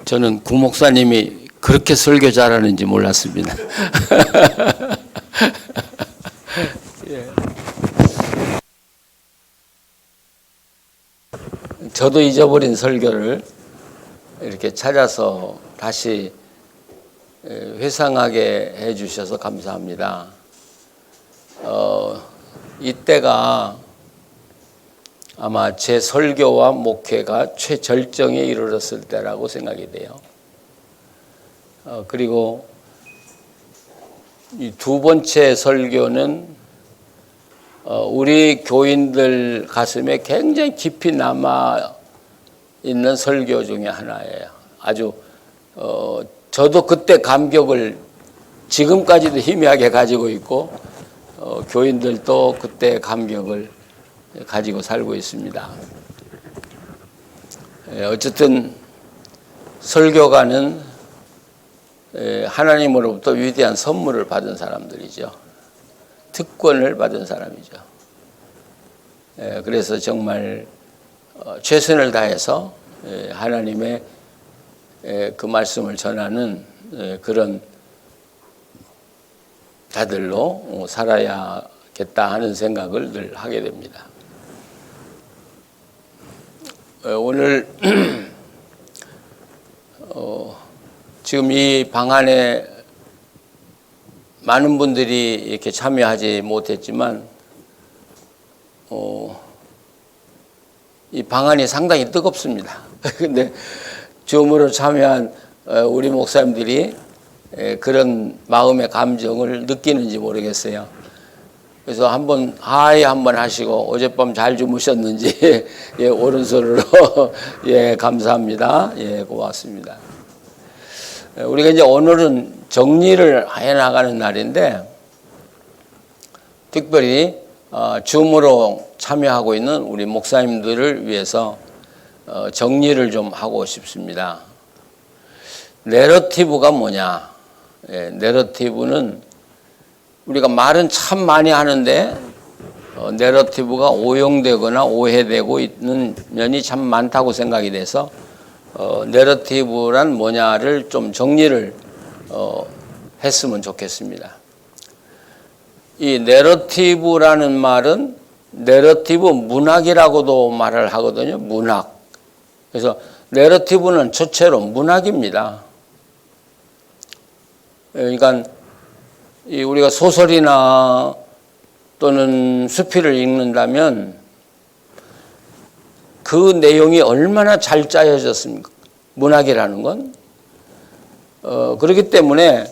저는 구 목사님이 그렇게 설교 잘하는지 몰랐습니다. 예. 저도 잊어버린 설교를 이렇게 찾아서 다시 회상하게 해주셔서 감사합니다. 이때가 아마 제 설교와 목회가 최절정에 이르렀을 때라고 생각이 돼요. 그리고 이 두 번째 설교는 우리 교인들 가슴에 굉장히 깊이 남아 있는 설교 중에 하나예요. 아주 저도 그때 감격을 지금까지도 희미하게 가지고 있고 교인들도 그때 감격을 가지고 살고 있습니다. 어쨌든 설교가는 하나님으로부터 위대한 선물을 받은 사람들이죠. 특권을 받은 사람이죠. 그래서 정말 최선을 다해서 하나님의 그 말씀을 전하는 그런 자들로 살아야겠다 하는 생각을 늘 하게 됩니다. 오늘 지금 이 방안에 많은 분들이 이렇게 참여하지 못했지만 이 방안이 상당히 뜨겁습니다. 근데 줌으로 참여한 우리 목사님들이 그런 마음의 감정을 느끼는지 모르겠어요. 그래서 한번 하이 한번 하시고 어젯밤 잘 주무셨는지 예, 오른손으로 예, 감사합니다. 예, 고맙습니다. 우리가 이제 오늘은 정리를 해 나가는 날인데 특별히 줌으로 참여하고 있는 우리 목사님들을 위해서 정리를 좀 하고 싶습니다. 내러티브가 뭐냐? 예, 내러티브는 우리가 말은 참 많이 하는데 내러티브가 오용되거나 오해되고 있는 면이 참 많다고 생각이 돼서 내러티브란 뭐냐를 좀 정리를 했으면 좋겠습니다. 이 내러티브라는 말은 내러티브 문학이라고도 말을 하거든요. 문학. 그래서 내러티브는 첫째로 문학입니다. 그러니까 우리가 소설이나 또는 수필을 읽는다면 그 내용이 얼마나 잘 짜여졌습니까? 문학이라는 건. 그렇기 때문에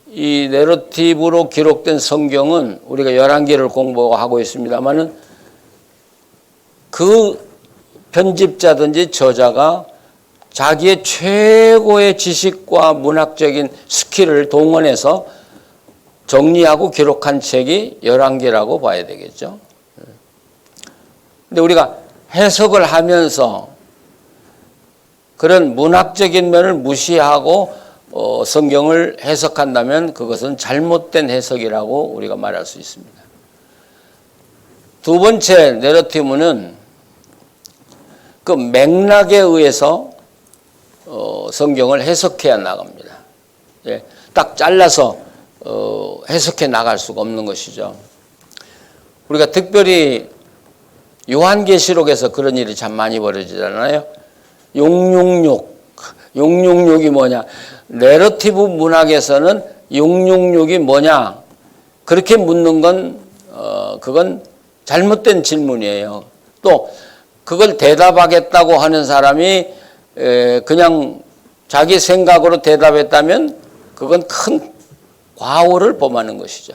이 내러티브로 기록된 성경은 우리가 열왕기를 공부하고 있습니다만은 그 편집자든지 저자가 자기의 최고의 지식과 문학적인 스킬을 동원해서 정리하고 기록한 책이 열왕기라고 봐야 되겠죠. 근데 우리가 해석을 하면서 그런 문학적인 면을 무시하고 성경을 해석한다면 그것은 잘못된 해석이라고 우리가 말할 수 있습니다. 두 번째 내러티브는 그 맥락에 의해서 성경을 해석해야 나갑니다. 예, 딱 잘라서 해석해 나갈 수가 없는 것이죠. 우리가 특별히 요한계시록에서 그런 일이 참 많이 벌어지잖아요. 666이 뭐냐? 내러티브 문학에서는 666이 뭐냐? 그렇게 묻는 건 그건 잘못된 질문이에요. 또 그걸 대답하겠다고 하는 사람이 그냥 자기 생각으로 대답했다면 그건 큰 과오를 범하는 것이죠.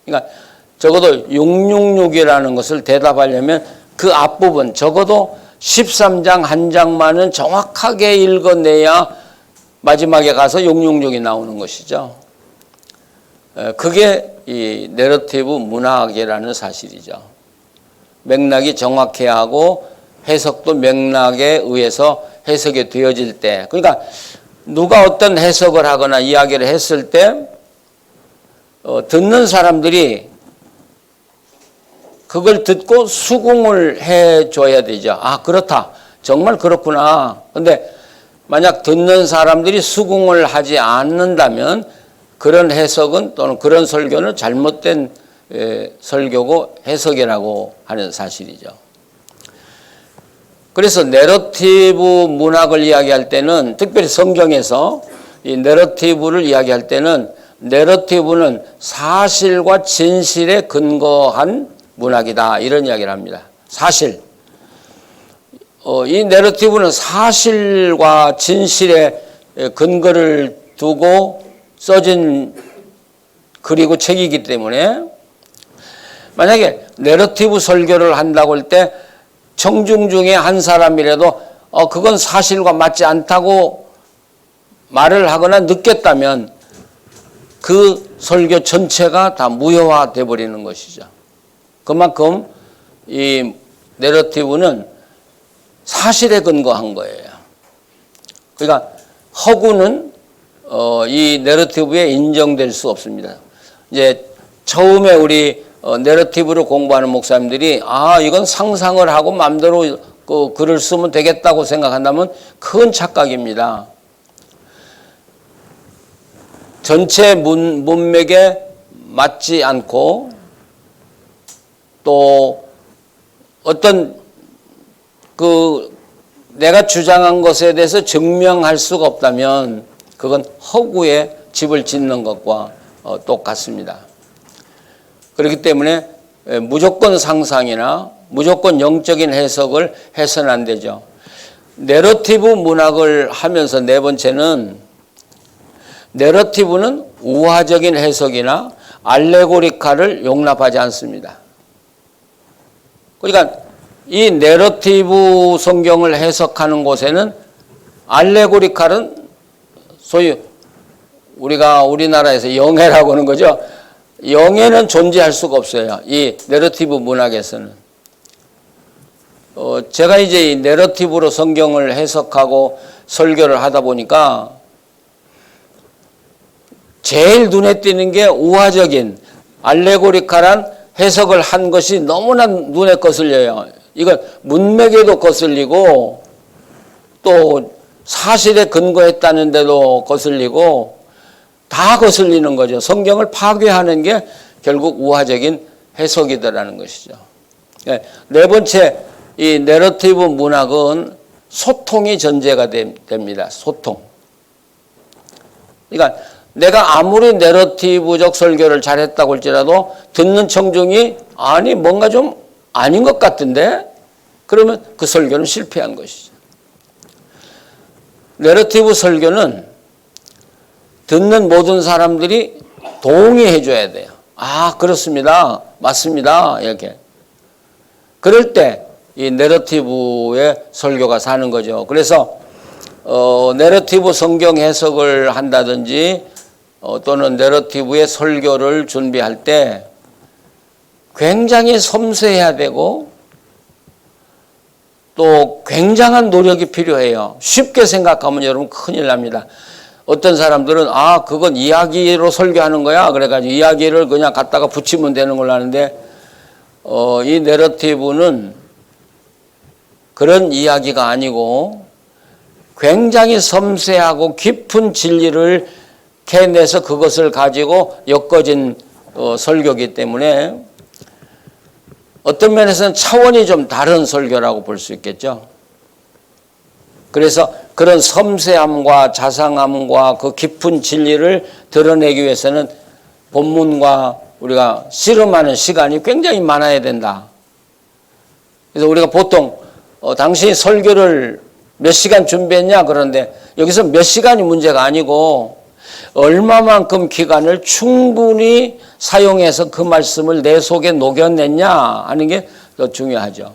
그러니까 적어도 666이라는 것을 대답하려면 그 앞부분 적어도 13장 한 장만은 정확하게 읽어내야 마지막에 가서 666이 나오는 것이죠. 그게 이 내러티브 문학이라는 사실이죠. 맥락이 정확해야 하고 해석도 맥락에 의해서 해석이 되어질 때, 그러니까 누가 어떤 해석을 하거나 이야기를 했을 때 듣는 사람들이 그걸 듣고 수긍을 해줘야 되죠. 아, 그렇다. 정말 그렇구나. 근데 만약 듣는 사람들이 수긍을 하지 않는다면 그런 해석은 또는 그런 설교는 잘못된 설교고 해석이라고 하는 사실이죠. 그래서 내러티브 문학을 이야기할 때는 특별히 성경에서 이 내러티브를 이야기할 때는 내러티브는 사실과 진실에 근거한 문학이다 이런 이야기를 합니다. 사실. 이 내러티브는 사실과 진실에 근거를 두고 써진 글이고 책이기 때문에 만약에 내러티브 설교를 한다고 할 때 청중 중에 한 사람이라도 그건 사실과 맞지 않다고 말을 하거나 느꼈다면 그 설교 전체가 다 무효화돼 버리는 것이죠. 그만큼 이 내러티브는 사실에 근거한 거예요. 그러니까 허구는 이 내러티브에 인정될 수 없습니다. 이제 처음에 우리 내러티브를 공부하는 목사님들이 이건 상상을 하고 마음대로 그 글을 쓰면 되겠다고 생각한다면 큰 착각입니다. 전체 문맥에 맞지 않고 또 어떤 내가 주장한 것에 대해서 증명할 수가 없다면 그건 허구에 집을 짓는 것과 똑같습니다. 그렇기 때문에 무조건 상상이나 무조건 영적인 해석을 해서는 안 되죠. 내러티브 문학을 하면서 네 번째는 내러티브는 우화적인 해석이나 알레고리카를 용납하지 않습니다. 그러니까 이 내러티브 성경을 해석하는 곳에는 알레고리칼은 소위 우리가 우리나라에서 영해라고 하는 거죠. 영해는 존재할 수가 없어요. 이 내러티브 문학에서는. 제가 이제 이 내러티브로 성경을 해석하고 설교를 하다 보니까 제일 눈에 띄는 게 우화적인 알레고리칼한 해석을 한 것이 너무나 눈에 거슬려요. 이건 문맥에도 거슬리고 또 사실에 근거했다는 데도 거슬리고 다 거슬리는 거죠. 성경을 파괴하는 게 결국 우화적인 해석이더라는 것이죠. 네 번째, 이 내러티브 문학은 소통이 전제가 됩니다. 소통. 그러니까 내가 아무리 내러티브적 설교를 잘했다고 할지라도 듣는 청중이 아니 뭔가 좀 아닌 것 같은데 그러면 그 설교는 실패한 것이죠. 내러티브 설교는 듣는 모든 사람들이 동의해 줘야 돼요. 그렇습니다. 맞습니다. 이렇게. 그럴 때 이 내러티브의 설교가 사는 거죠. 그래서 내러티브 성경 해석을 한다든지 또는 내러티브의 설교를 준비할 때 굉장히 섬세해야 되고 또 굉장한 노력이 필요해요. 쉽게 생각하면 여러분 큰일 납니다. 어떤 사람들은 그건 이야기로 설교하는 거야. 그래가지고 이야기를 그냥 갖다가 붙이면 되는 걸로 하는데 이 내러티브는 그런 이야기가 아니고 굉장히 섬세하고 깊은 진리를 캐내서 그것을 가지고 엮어진 설교이기 때문에 어떤 면에서는 차원이 좀 다른 설교라고 볼 수 있겠죠. 그래서 그런 섬세함과 자상함과 그 깊은 진리를 드러내기 위해서는 본문과 우리가 씨름하는 시간이 굉장히 많아야 된다. 그래서 우리가 보통 당신이 설교를 몇 시간 준비했냐 그런데 여기서 몇 시간이 문제가 아니고 얼마만큼 기간을 충분히 사용해서 그 말씀을 내 속에 녹여냈냐 하는 게 더 중요하죠.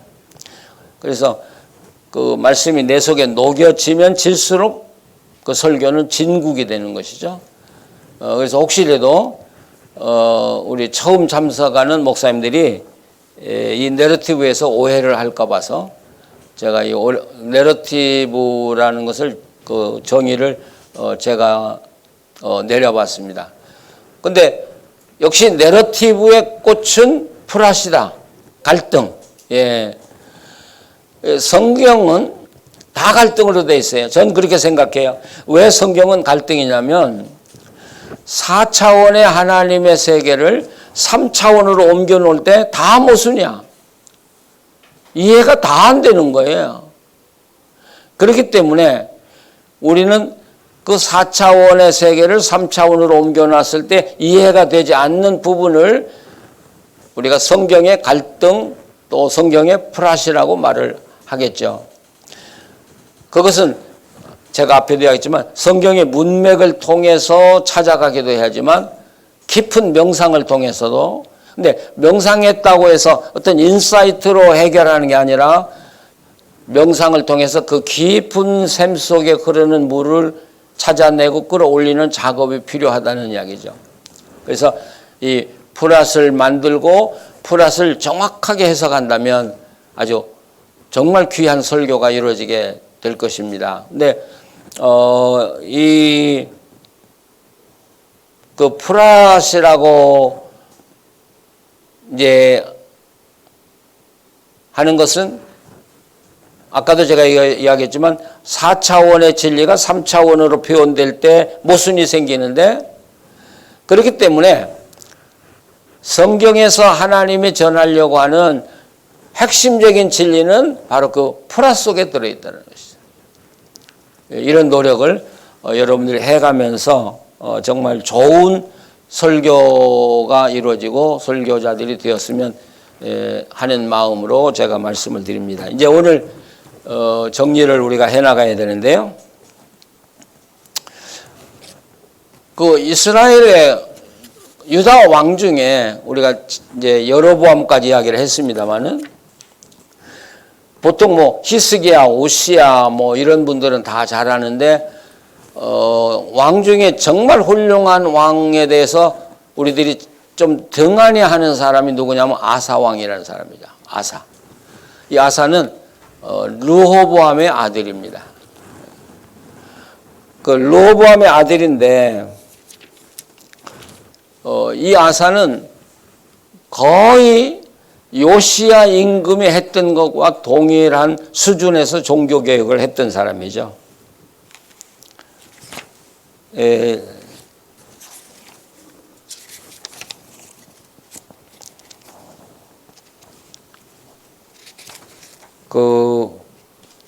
그래서 그 말씀이 내 속에 녹여지면 질수록 그 설교는 진국이 되는 것이죠. 그래서 혹시라도 우리 처음 참석하는 목사님들이 이 내러티브에서 오해를 할까 봐서 제가 이 내러티브라는 것을 그 정의를 제가 내려봤습니다. 근데 역시 내러티브의 꽃은 프라시다. 갈등. 예. 성경은 다 갈등으로 돼 있어요. 전 그렇게 생각해요. 왜 성경은 갈등이냐면 4차원의 하나님의 세계를 3차원으로 옮겨 놓을 때 다 모순이야. 이해가 다 안 되는 거예요. 그렇기 때문에 우리는 그 4차원의 세계를 3차원으로 옮겨놨을 때 이해가 되지 않는 부분을 우리가 성경의 갈등 또 성경의 프라시라고 말을 하겠죠. 그것은 제가 앞에도 이야기했지만 성경의 문맥을 통해서 찾아가기도 해야지만 깊은 명상을 통해서도, 근데 명상했다고 해서 어떤 인사이트로 해결하는 게 아니라 명상을 통해서 그 깊은 샘 속에 흐르는 물을 찾아내고 끌어올리는 작업이 필요하다는 이야기죠. 그래서 이 프라스를 만들고 프라스를 정확하게 해석한다면 아주 정말 귀한 설교가 이루어지게 될 것입니다. 근데 그 프라스라고 이제 하는 것은 아까도 제가 이야기했지만 4차원의 진리가 3차원으로 표현될 때 모순이 생기는데, 그렇기 때문에 성경에서 하나님이 전하려고 하는 핵심적인 진리는 바로 그 프라스 속에 들어있다는 것이죠. 이런 노력을 여러분들이 해가면서 정말 좋은 설교가 이루어지고 설교자들이 되었으면 하는 마음으로 제가 말씀을 드립니다. 이제 오늘 정리를 우리가 해나가야 되는데요. 그 이스라엘의 유다 왕 중에 우리가 이제 여로보암까지 이야기를 했습니다만은 보통 뭐 히스기야, 오시야 뭐 이런 분들은 다 잘 아는데 왕 중에 정말 훌륭한 왕에 대해서 우리들이 좀 등한히 하는 사람이 누구냐면 아사 왕이라는 사람이죠. 아사. 이 아사는 르호보암의 아들입니다. 그 르호보암의 아들인데 이 아사는 거의 요시야 임금이 했던 것과 동일한 수준에서 종교개혁을 했던 사람이죠.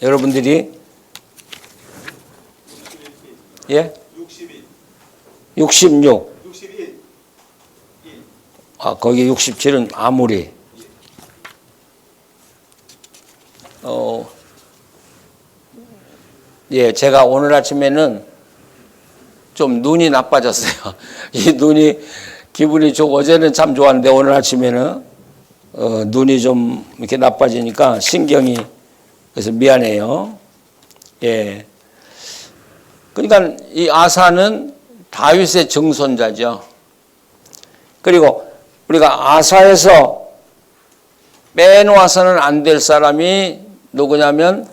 여러분들이 66. 거기 67은 아무리. 제가 오늘 아침에는 좀 눈이 나빠졌어요. 이 눈이 기분이 어제는 참 좋았는데 오늘 아침에는 눈이 좀 이렇게 나빠지니까 신경이, 그래서 미안해요. 예. 그러니까 이 아사는 다윗의 증손자죠. 그리고 우리가 아사에서 빼놓아서는 안 될 사람이 누구냐면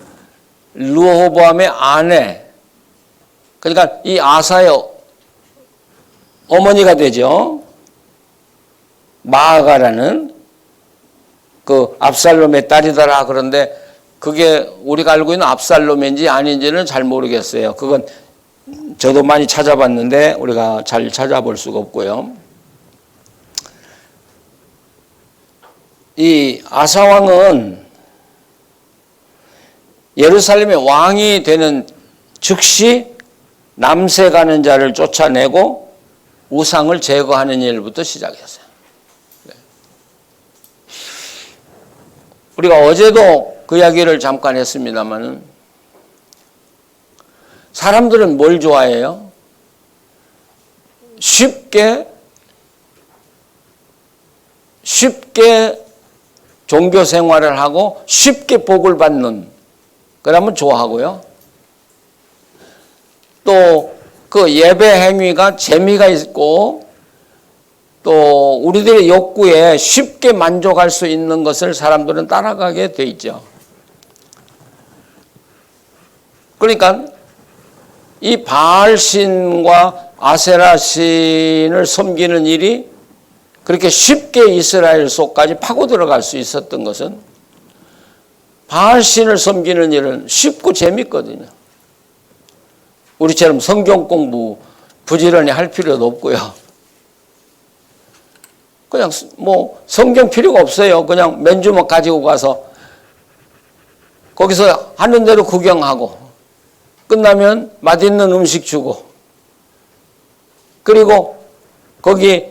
르호보암의 아내. 그러니까 이 아사의 어머니가 되죠. 마아가라는 그 압살롬의 딸이더라. 그런데 그게 우리가 알고 있는 압살롬인지 아닌지는 잘 모르겠어요. 그건 저도 많이 찾아봤는데 우리가 잘 찾아볼 수가 없고요. 이 아사 왕은 예루살렘의 왕이 되는 즉시 남세 가는 자를 쫓아내고 우상을 제거하는 일부터 시작했어요. 우리가 어제도 그 이야기를 잠깐 했습니다만은 사람들은 뭘 좋아해요? 쉽게 종교 생활을 하고 쉽게 복을 받는, 그러면 좋아하고요. 또 그 예배 행위가 재미가 있고 또 우리들의 욕구에 쉽게 만족할 수 있는 것을 사람들은 따라가게 돼 있죠. 그러니까 이 바알 신과 아세라 신을 섬기는 일이 그렇게 쉽게 이스라엘 속까지 파고 들어갈 수 있었던 것은 바알신을 섬기는 일은 쉽고 재밌거든요. 우리처럼 성경 공부 부지런히 할 필요도 없고요. 그냥 뭐 성경 필요가 없어요. 그냥 맨주먹 가지고 가서 거기서 하는 대로 구경하고 끝나면 맛있는 음식 주고 그리고 거기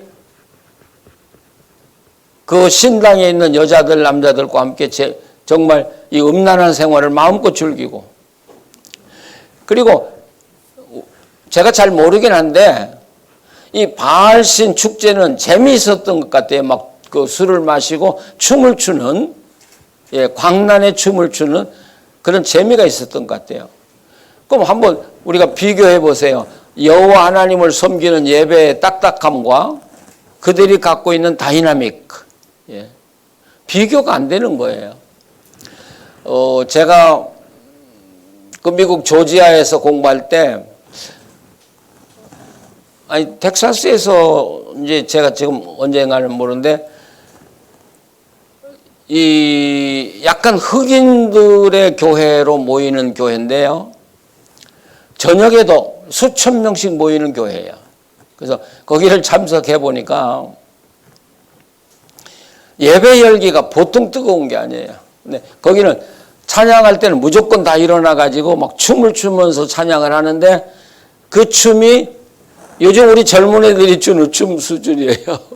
그 신당에 있는 여자들 남자들과 함께 정말 이 음란한 생활을 마음껏 즐기고 그리고 제가 잘 모르긴 한데 이 바알신 축제는 재미있었던 것 같아요. 막 그 술을 마시고 춤을 추는 광란의 춤을 추는 그런 재미가 있었던 것 같아요. 그럼 한번 우리가 비교해 보세요. 여호와 하나님을 섬기는 예배의 딱딱함과 그들이 갖고 있는 다이나믹 비교가 안 되는 거예요. 제가 그 미국 조지아에서 공부할 때 텍사스에서 이제 제가 지금 언젠가는 모르는데 이 약간 흑인들의 교회로 모이는 교회인데요. 저녁에도 수천 명씩 모이는 교회예요. 그래서 거기를 참석해 보니까 예배 열기가 보통 뜨거운 게 아니에요. 근데 거기는 찬양할 때는 무조건 다 일어나 가지고 막 춤을 추면서 찬양을 하는데 그 춤이 요즘 우리 젊은 애들이 추는 춤 수준이에요.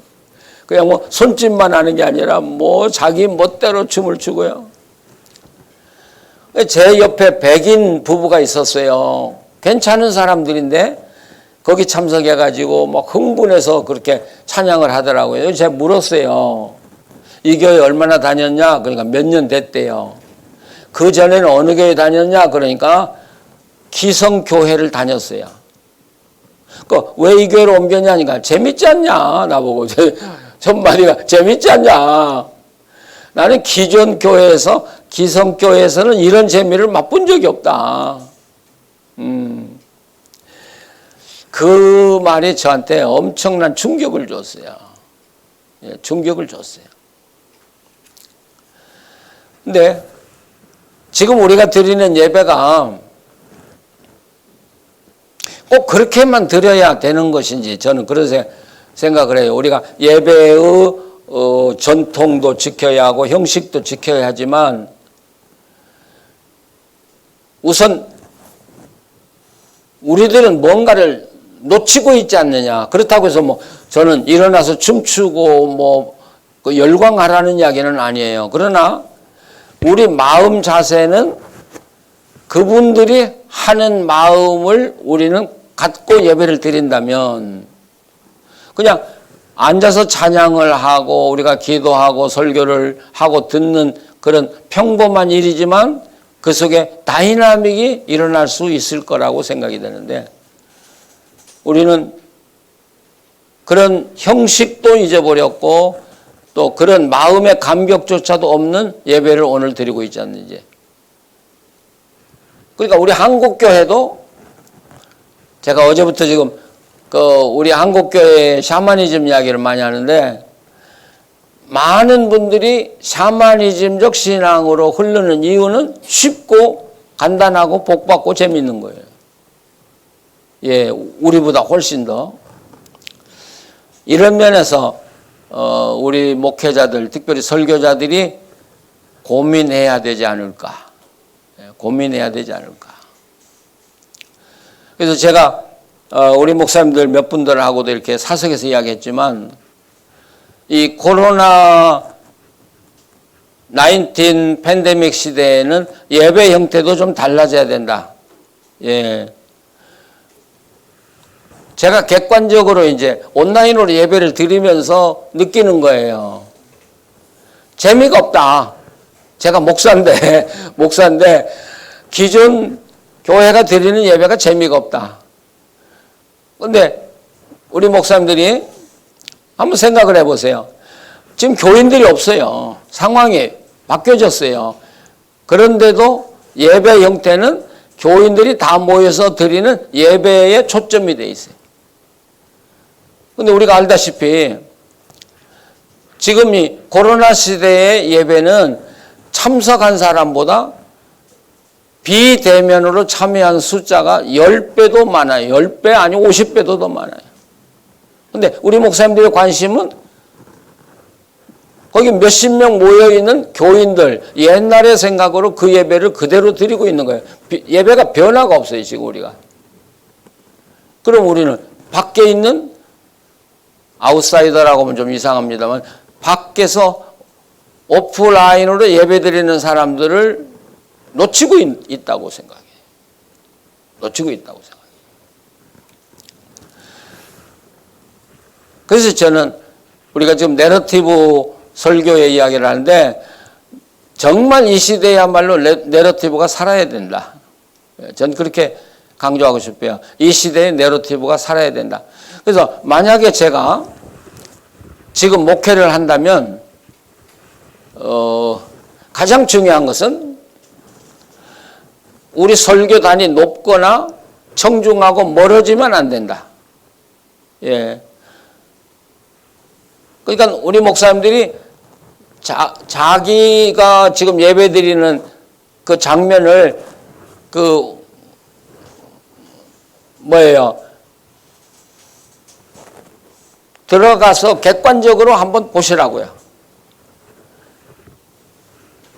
그냥 뭐 손짓만 하는 게 아니라 뭐 자기 멋대로 춤을 추고요. 제 옆에 백인 부부가 있었어요. 괜찮은 사람들인데 거기 참석해 가지고 막 흥분해서 그렇게 찬양을 하더라고요. 제가 물었어요. 이 교회 얼마나 다녔냐? 그러니까 몇 년 됐대요. 그 전에는 어느 교회 다녔냐? 그러니까 기성교회를 다녔어요. 왜 이 교회로 옮겼냐니까 재밌지 않냐? 나보고 첫마디가 재밌지 않냐? 나는 기존 교회에서 기성교회에서는 이런 재미를 맛본 적이 없다. 그 말이 저한테 엄청난 충격을 줬어요. 충격을 줬어요. 근데 지금 우리가 드리는 예배가 꼭 그렇게만 드려야 되는 것인지 저는 그런 생각을 해요. 우리가 예배의 전통도 지켜야 하고 형식도 지켜야 하지만 우선 우리들은 뭔가를 놓치고 있지 않느냐. 그렇다고 해서 뭐 저는 일어나서 춤추고 뭐 열광하라는 이야기는 아니에요. 그러나 우리 마음 자세는 그분들이 하는 마음을 우리는 갖고 예배를 드린다면 그냥 앉아서 찬양을 하고 우리가 기도하고 설교를 하고 듣는 그런 평범한 일이지만 그 속에 다이나믹이 일어날 수 있을 거라고 생각이 되는데 우리는 그런 형식도 잊어버렸고 또 그런 마음의 감격조차도 없는 예배를 오늘 드리고 있지 않는지. 그러니까 우리 한국교회도 제가 어제부터 지금 우리 한국교회 샤머니즘 이야기를 많이 하는데 많은 분들이 샤머니즘적 신앙으로 흐르는 이유는 쉽고 간단하고 복받고 재미있는 거예요. 예, 우리보다 훨씬 더. 이런 면에서 우리 목회자들, 특별히 설교자들이 고민해야 되지 않을까. 고민해야 되지 않을까. 그래서 제가 우리 목사님들 몇 분들하고도 이렇게 사석에서 이야기했지만 이 코로나 19 팬데믹 시대에는 예배 형태도 좀 달라져야 된다. 예. 제가 객관적으로 이제 온라인으로 예배를 드리면서 느끼는 거예요. 재미가 없다. 제가 목사인데 기존 교회가 드리는 예배가 재미가 없다. 그런데 우리 목사님들이 한번 생각을 해보세요. 지금 교인들이 없어요. 상황이 바뀌어졌어요. 그런데도 예배 형태는 교인들이 다 모여서 드리는 예배에 초점이 돼 있어요. 근데 우리가 알다시피 지금 이 코로나 시대의 예배는 참석한 사람보다 비대면으로 참여한 숫자가 10배도 많아요. 10배 아니 50배도 더 많아요. 근데 우리 목사님들의 관심은 거기 몇십 명 모여있는 교인들, 옛날의 생각으로 그 예배를 그대로 드리고 있는 거예요. 예배가 변화가 없어요, 지금 우리가. 그럼 우리는 밖에 있는 아웃사이더라고 하면 좀 이상합니다만 밖에서 오프라인으로 예배 드리는 사람들을 놓치고 있다고 생각해요. 놓치고 있다고 생각해요. 그래서 저는 우리가 지금 내러티브 설교의 이야기를 하는데 정말 이 시대야말로 내러티브가 살아야 된다. 전 그렇게 강조하고 싶어요. 이 시대의 내러티브가 살아야 된다. 그래서 만약에 제가 지금 목회를 한다면 가장 중요한 것은 우리 설교단이 높거나 청중하고 멀어지면 안 된다. 예. 그러니까 우리 목사님들이 자기가 지금 예배 드리는 그 장면을 들어가서 객관적으로 한번 보시라고요.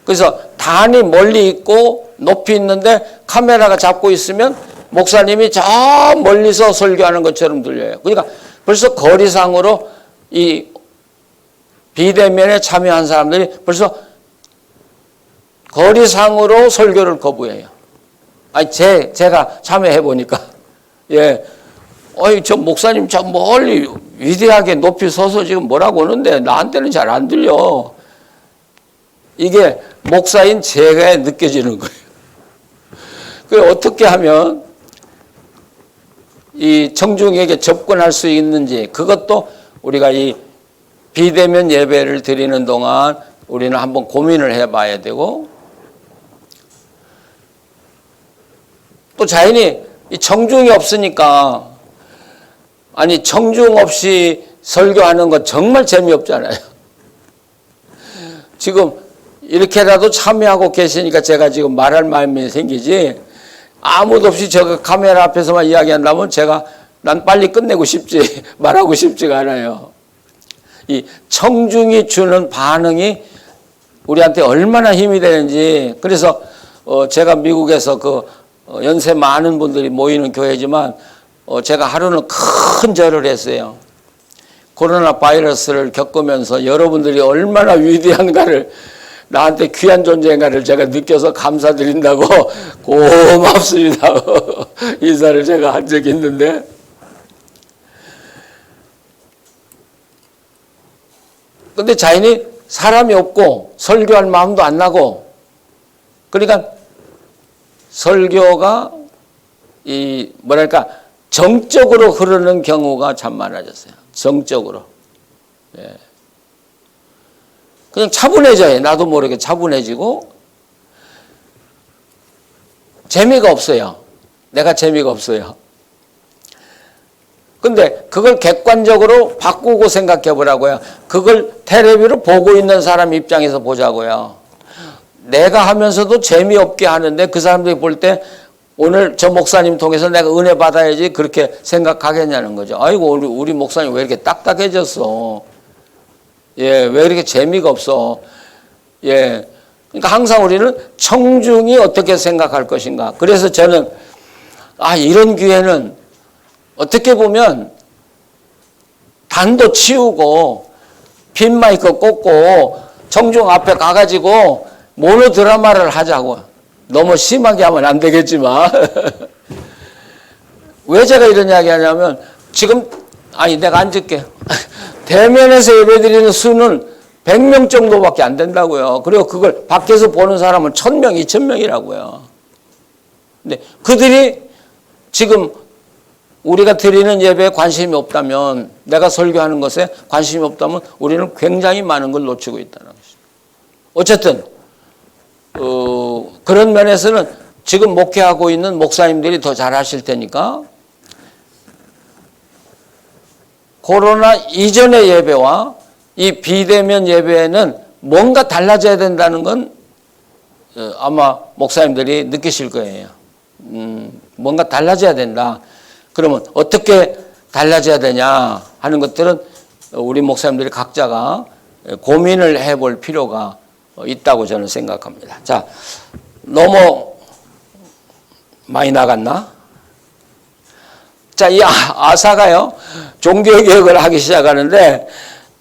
그래서 단이 멀리 있고 높이 있는데 카메라가 잡고 있으면 목사님이 저 멀리서 설교하는 것처럼 들려요. 그러니까 벌써 거리상으로 이 비대면에 참여한 사람들이 벌써 거리상으로 설교를 거부해요. 아니, 제가 참여해 보니까, 예. 저 목사님 저 멀리 위대하게 높이 서서 지금 뭐라고 하는데 나한테는 잘 안 들려. 이게 목사인 제가 느껴지는 거예요. 그 어떻게 하면 이 청중에게 접근할 수 있는지 그것도 우리가 이 비대면 예배를 드리는 동안 우리는 한번 고민을 해봐야 되고 또 자연히 이 청중이 없으니까 아니 청중 없이 설교하는 거 정말 재미없잖아요. 지금 이렇게라도 참여하고 계시니까 제가 지금 말할 마음이 생기지 아무도 없이 저 카메라 앞에서만 이야기한다면 난 빨리 끝내고 싶지 말하고 싶지가 않아요. 이 청중이 주는 반응이 우리한테 얼마나 힘이 되는지 그래서 제가 미국에서 연세 많은 분들이 모이는 교회지만 제가 하루는 큰 절을 했어요. 코로나 바이러스를 겪으면서 여러분들이 얼마나 위대한가를 나한테 귀한 존재인가를 제가 느껴서 감사드린다고 고맙습니다. 인사를 제가 한 적이 있는데 근데 자연히 사람이 없고 설교할 마음도 안 나고 그러니까 설교가 정적으로 흐르는 경우가 참 많아졌어요. 정적으로. 예. 그냥 차분해져요. 나도 모르게 차분해지고 재미가 없어요. 내가 재미가 없어요. 근데 그걸 객관적으로 바꾸고 생각해 보라고요. 그걸 텔레비로 보고 있는 사람 입장에서 보자고요. 내가 하면서도 재미없게 하는데 그 사람들이 볼 때 오늘 저 목사님 통해서 내가 은혜 받아야지 그렇게 생각하겠냐는 거죠. 아이고 우리 목사님 왜 이렇게 딱딱해졌어. 예, 왜 이렇게 재미가 없어. 예. 그러니까 항상 우리는 청중이 어떻게 생각할 것인가. 그래서 저는 이런 기회는 어떻게 보면 단도 치우고 핀 마이크 꽂고 청중 앞에 가가지고 모노 드라마를 하자고. 너무 심하게 하면 안 되겠지만 왜 제가 이런 이야기 하냐면 지금 내가 앉을게. 대면에서 예배드리는 수는 100명 정도밖에 안 된다고요. 그리고 그걸 밖에서 보는 사람은 1000명, 2000명이라고요. 근데 그들이 지금 우리가 드리는 예배에 관심이 없다면 내가 설교하는 것에 관심이 없다면 우리는 굉장히 많은 걸 놓치고 있다는 것입니다. 어쨌든 그런 면에서는 지금 목회하고 있는 목사님들이 더 잘하실 테니까 코로나 이전의 예배와 이 비대면 예배에는 뭔가 달라져야 된다는 건 아마 목사님들이 느끼실 거예요. 뭔가 달라져야 된다. 그러면 어떻게 달라져야 되냐 하는 것들은 우리 목사님들이 각자가 고민을 해볼 필요가 있다고 저는 생각합니다. 자, 너무 많이 나갔나? 자, 이 아사가요, 종교개혁을 하기 시작하는데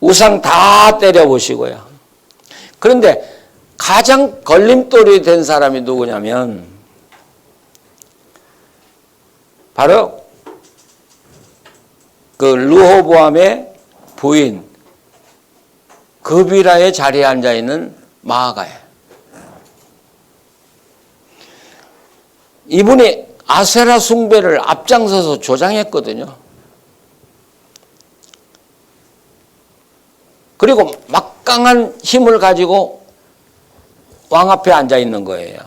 우상 다 때려보시고요. 그런데 가장 걸림돌이 된 사람이 누구냐면 바로 그 르호보암의 부인 그비라의 자리에 앉아있는 마아가예요. 이분이 아세라 숭배를 앞장서서 조장했거든요. 그리고 막강한 힘을 가지고 왕 앞에 앉아 있는 거예요.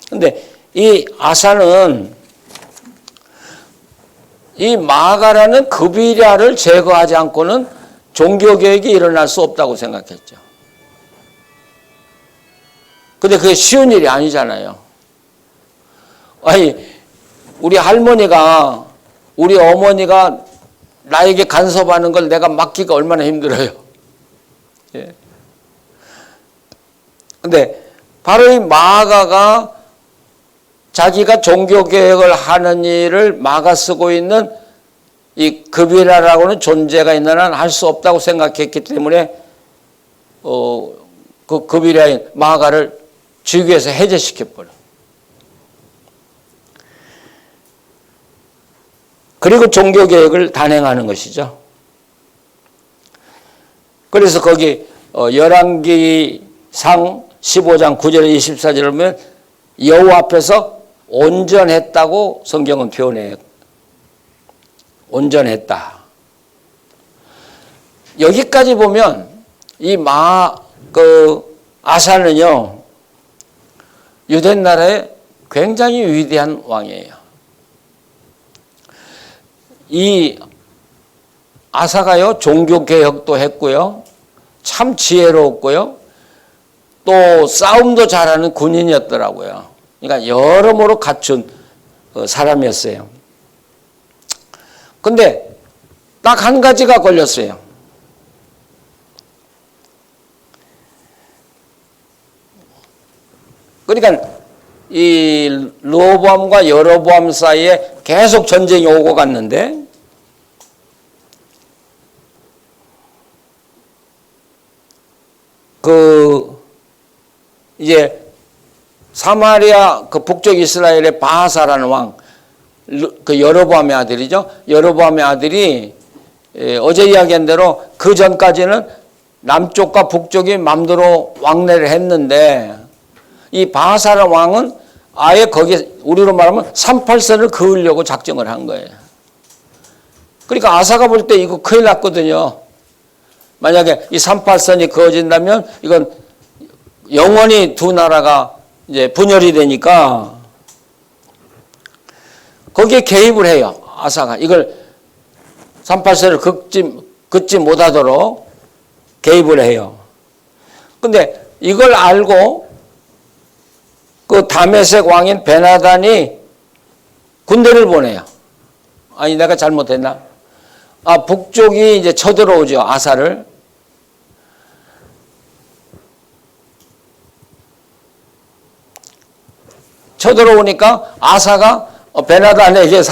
그런데 이 아사는 이 마아가라는 그비랴를 제거하지 않고는 종교개혁이 일어날 수 없다고 생각했죠. 근데 그게 쉬운 일이 아니잖아요. 아니, 우리 할머니가, 우리 어머니가 나에게 간섭하는 걸 내가 막기가 얼마나 힘들어요. 예. 근데 바로 이 마아가가 자기가 종교개혁을 하는 일을 막아 쓰고 있는 이 그비라라고는 존재가 있는 한 할 수 없다고 생각했기 때문에 그 그비라인 마아가를 즉위해서 해제시켜버려. 그리고 종교개혁을 단행하는 것이죠. 그래서 거기 열왕기상 15장 9절에 24절을 보면 여호와 앞에서 온전했다고 성경은 표현해요. 온전했다. 여기까지 보면 이 아사는요, 유대 나라의 굉장히 위대한 왕이에요. 이 아사가요, 종교개혁도 했고요, 참 지혜로웠고요, 또 싸움도 잘하는 군인이었더라고요. 그러니까 여러모로 갖춘 사람이었어요. 근데 딱 한 가지가 걸렸어요. 그러니까 이 르호보암과 여로보암 사이에 계속 전쟁이 오고 갔는데 이제 사마리아 북쪽 이스라엘의 바하사라는 왕, 그 여로보암의 아들이죠. 여로보암의 아들이 어제 이야기한 대로 그 전까지는 남쪽과 북쪽이 맘대로 왕래를 했는데 이 바하사라 왕은 아예 거기에 우리로 말하면 38선을 그으려고 작정을 한 거예요. 그러니까 아사가 볼 때 이거 큰일 났거든요. 만약에 이 38선이 그어진다면 이건 영원히 두 나라가 이제 분열이 되니까 거기에 개입을 해요. 아사가 이걸 38선을 긋지 못하도록 개입을 해요. 근데 이걸 알고 그 다메섹 왕인 베나단이 군대를 보내요. 아니 내가 잘못했나? 북쪽이 이제 쳐들어오죠. 아사를. 쳐들어오니까 아사가 베나단에게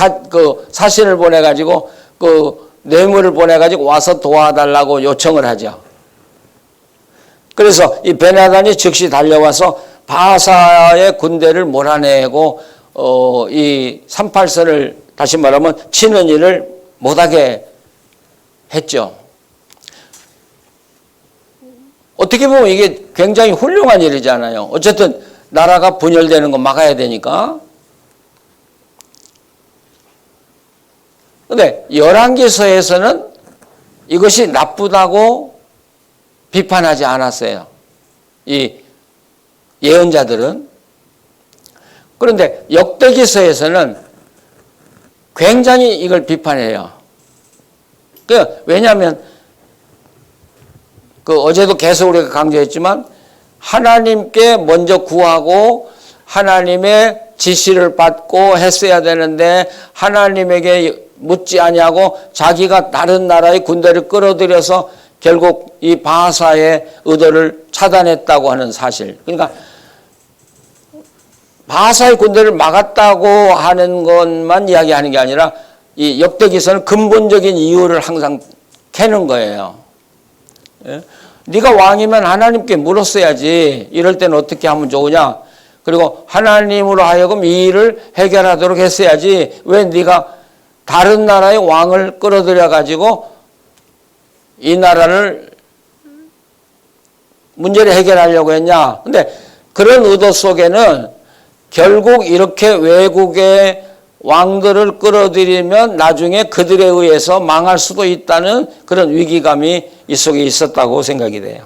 사신을 보내가지고 그 뇌물을 보내가지고 와서 도와달라고 요청을 하죠. 그래서 이 베나단이 즉시 달려와서 바하사의 군대를 몰아내고 이 38선을 다시 말하면 치는 일을 못하게 했죠. 어떻게 보면 이게 굉장히 훌륭한 일이잖아요. 어쨌든 나라가 분열되는 거 막아야 되니까. 그런데 열왕기서에서는 이것이 나쁘다고 비판하지 않았어요. 이 예언자들은. 그런데 역대기서에서는 굉장히 이걸 비판해요. 왜냐하면 어제도 계속 우리가 강조했지만 하나님께 먼저 구하고 하나님의 지시를 받고 했어야 되는데 하나님에게 묻지 아니하고 자기가 다른 나라의 군대를 끌어들여서 결국 이 바하사의 의도를 차단했다고 하는 사실. 그러니까 바하사의 군대를 막았다고 하는 것만 이야기하는 게 아니라 이 역대기서는 근본적인 이유를 항상 캐는 거예요. 예? 네가 왕이면 하나님께 물었어야지. 이럴 때는 어떻게 하면 좋으냐? 그리고 하나님으로 하여금 이 일을 해결하도록 했어야지. 왜 네가 다른 나라의 왕을 끌어들여 가지고 이 나라를 문제를 해결하려고 했냐? 근데 그런 의도 속에는 결국 이렇게 외국의 왕들을 끌어들이면 나중에 그들에 의해서 망할 수도 있다는 그런 위기감이 이 속에 있었다고 생각이 돼요.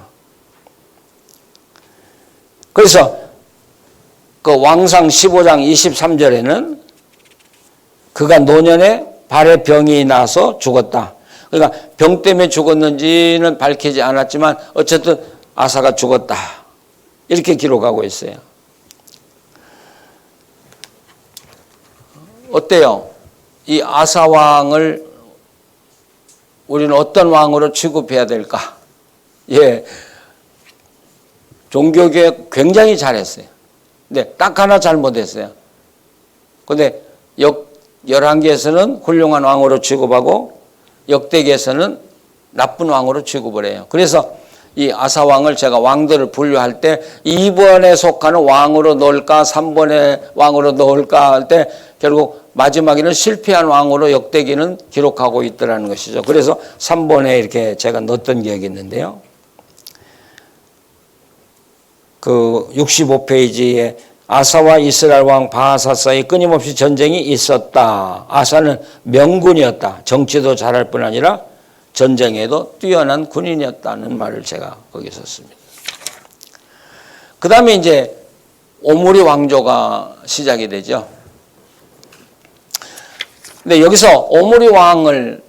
그래서 그 왕상 15장 23절에는 그가 노년에 발에 병이 나서 죽었다. 그러니까 병 때문에 죽었는지는 밝히지 않았지만 어쨌든 아사가 죽었다. 이렇게 기록하고 있어요. 어때요? 이 아사 왕을 우리는 어떤 왕으로 취급해야 될까? 예. 종교개혁 굉장히 잘했어요. 근데 딱 하나 잘못했어요. 근데 열왕기에서는 훌륭한 왕으로 취급하고 역대기에서는 나쁜 왕으로 취급을 해요. 그래서 이 아사 왕을 제가 왕들을 분류할 때 2번에 속하는 왕으로 넣을까 3번의 왕으로 넣을까 할 때 결국 마지막에는 실패한 왕으로 역대기는 기록하고 있더라는 것이죠. 그래서 3번에 이렇게 제가 넣었던 기억이 있는데요. 그 65페이지에 아사와 이스라엘 왕 바하사 사이 끊임없이 전쟁이 있었다. 아사는 명군이었다. 정치도 잘할 뿐 아니라 전쟁에도 뛰어난 군인이었다는 말을 제가 거기 썼습니다. 그 다음에 이제 오므리 왕조가 시작이 되죠. 근데 여기서 오므리 왕을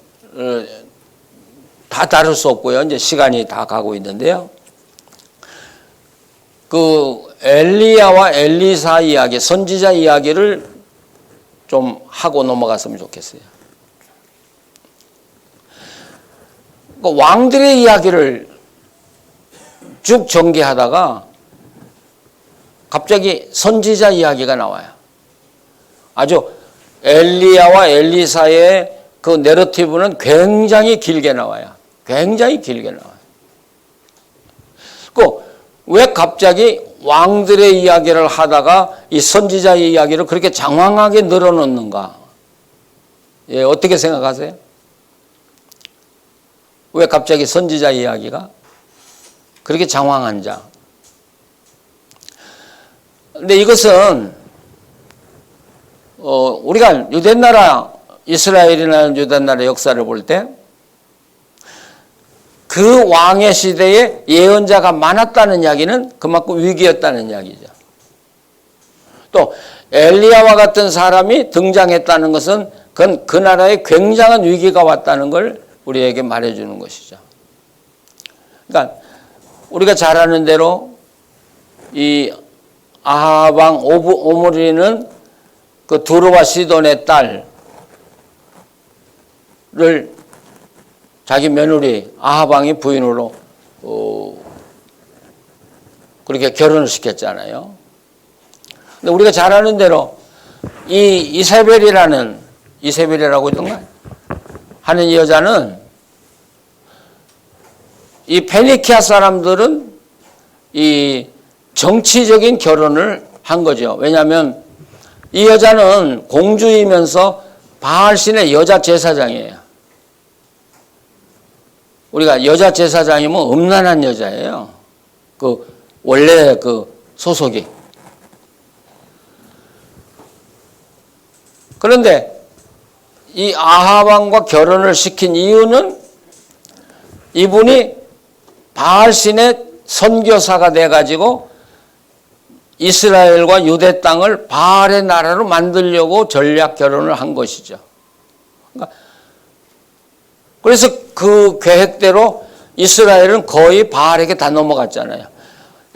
다 다룰 수 없고요. 이제 시간이 다 가고 있는데요. 그 엘리야와 엘리사 이야기, 선지자 이야기를 좀 하고 넘어갔으면 좋겠어요. 그 왕들의 이야기를 쭉 전개하다가 갑자기 선지자 이야기가 나와요. 아주 엘리야와 엘리사의 그 내러티브는 굉장히 길게 나와요. 굉장히 길게 나와요. 왜 갑자기 왕들의 이야기를 하다가 이 선지자의 이야기를 그렇게 장황하게 늘어놓는가? 예, 어떻게 생각하세요? 왜 갑자기 선지자 이야기가 그렇게 장황한지? 근데 이것은 우리가 유대나라, 이스라엘이나 유대나라 역사를 볼 때 그 왕의 시대에 예언자가 많았다는 이야기는 그만큼 위기였다는 이야기죠. 또 엘리야와 같은 사람이 등장했다는 것은 그건 그 나라에 굉장한 위기가 왔다는 걸 우리에게 말해주는 것이죠. 그러니까 우리가 잘 아는 대로 이 아합 왕 오므리는 그 두루와 시돈의 딸을 자기 며느리 아합 왕이 부인으로 그렇게 결혼을 시켰잖아요. 근데 우리가 잘 아는 대로 이 이세벨이라고 있던가 하는 이 여자는 이 페니키아 사람들은 이 정치적인 결혼을 한 거죠. 왜냐하면 이 여자는 공주이면서 바알신의 여자 제사장이에요. 우리가 여자 제사장이면 음란한 여자예요. 원래 소속이. 그런데 이 아합 왕과 결혼을 시킨 이유는 이분이 바알신의 선교사가 돼가지고 이스라엘과 유대 땅을 바알의 나라로 만들려고 전략 결혼을 한 것이죠. 그래서 그 계획대로 이스라엘은 거의 바알에게 다 넘어갔잖아요.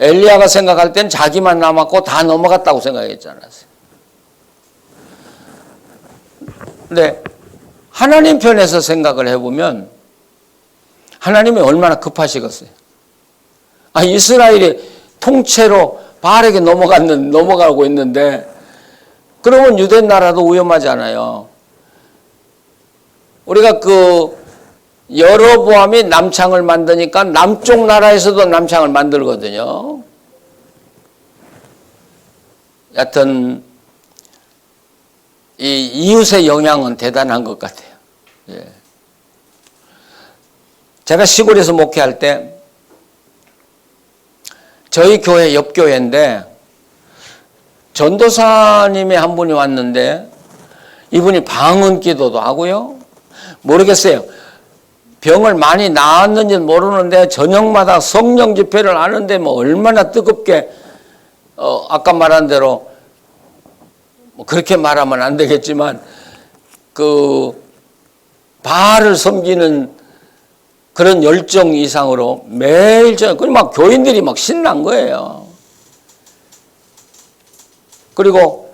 엘리야가 생각할 땐 자기만 남았고 다 넘어갔다고 생각했지 않았어요. 근데 하나님 편에서 생각을 해보면 하나님이 얼마나 급하시겠어요. 이스라엘이 통째로 바알에게 넘어가고 있는데 그러면 유대 나라도 위험하잖아요. 우리가 여로보암이 남창을 만드니까 남쪽 나라에서도 남창을 만들거든요. 여하튼 이 이웃의 영향은 대단한 것 같아요. 예. 제가 시골에서 목회할 때 저희 교회 옆 교회인데 전도사님이 한 분이 왔는데 이분이 방언 기도도 하고요. 모르겠어요. 병을 많이 나았는지는 모르는데 저녁마다 성령 집회를 하는데 뭐 얼마나 뜨겁게 아까 말한 대로 뭐 그렇게 말하면 안 되겠지만 바알을 섬기는 그런 열정 이상으로 매일 막 교인들이 막 신난 거예요. 그리고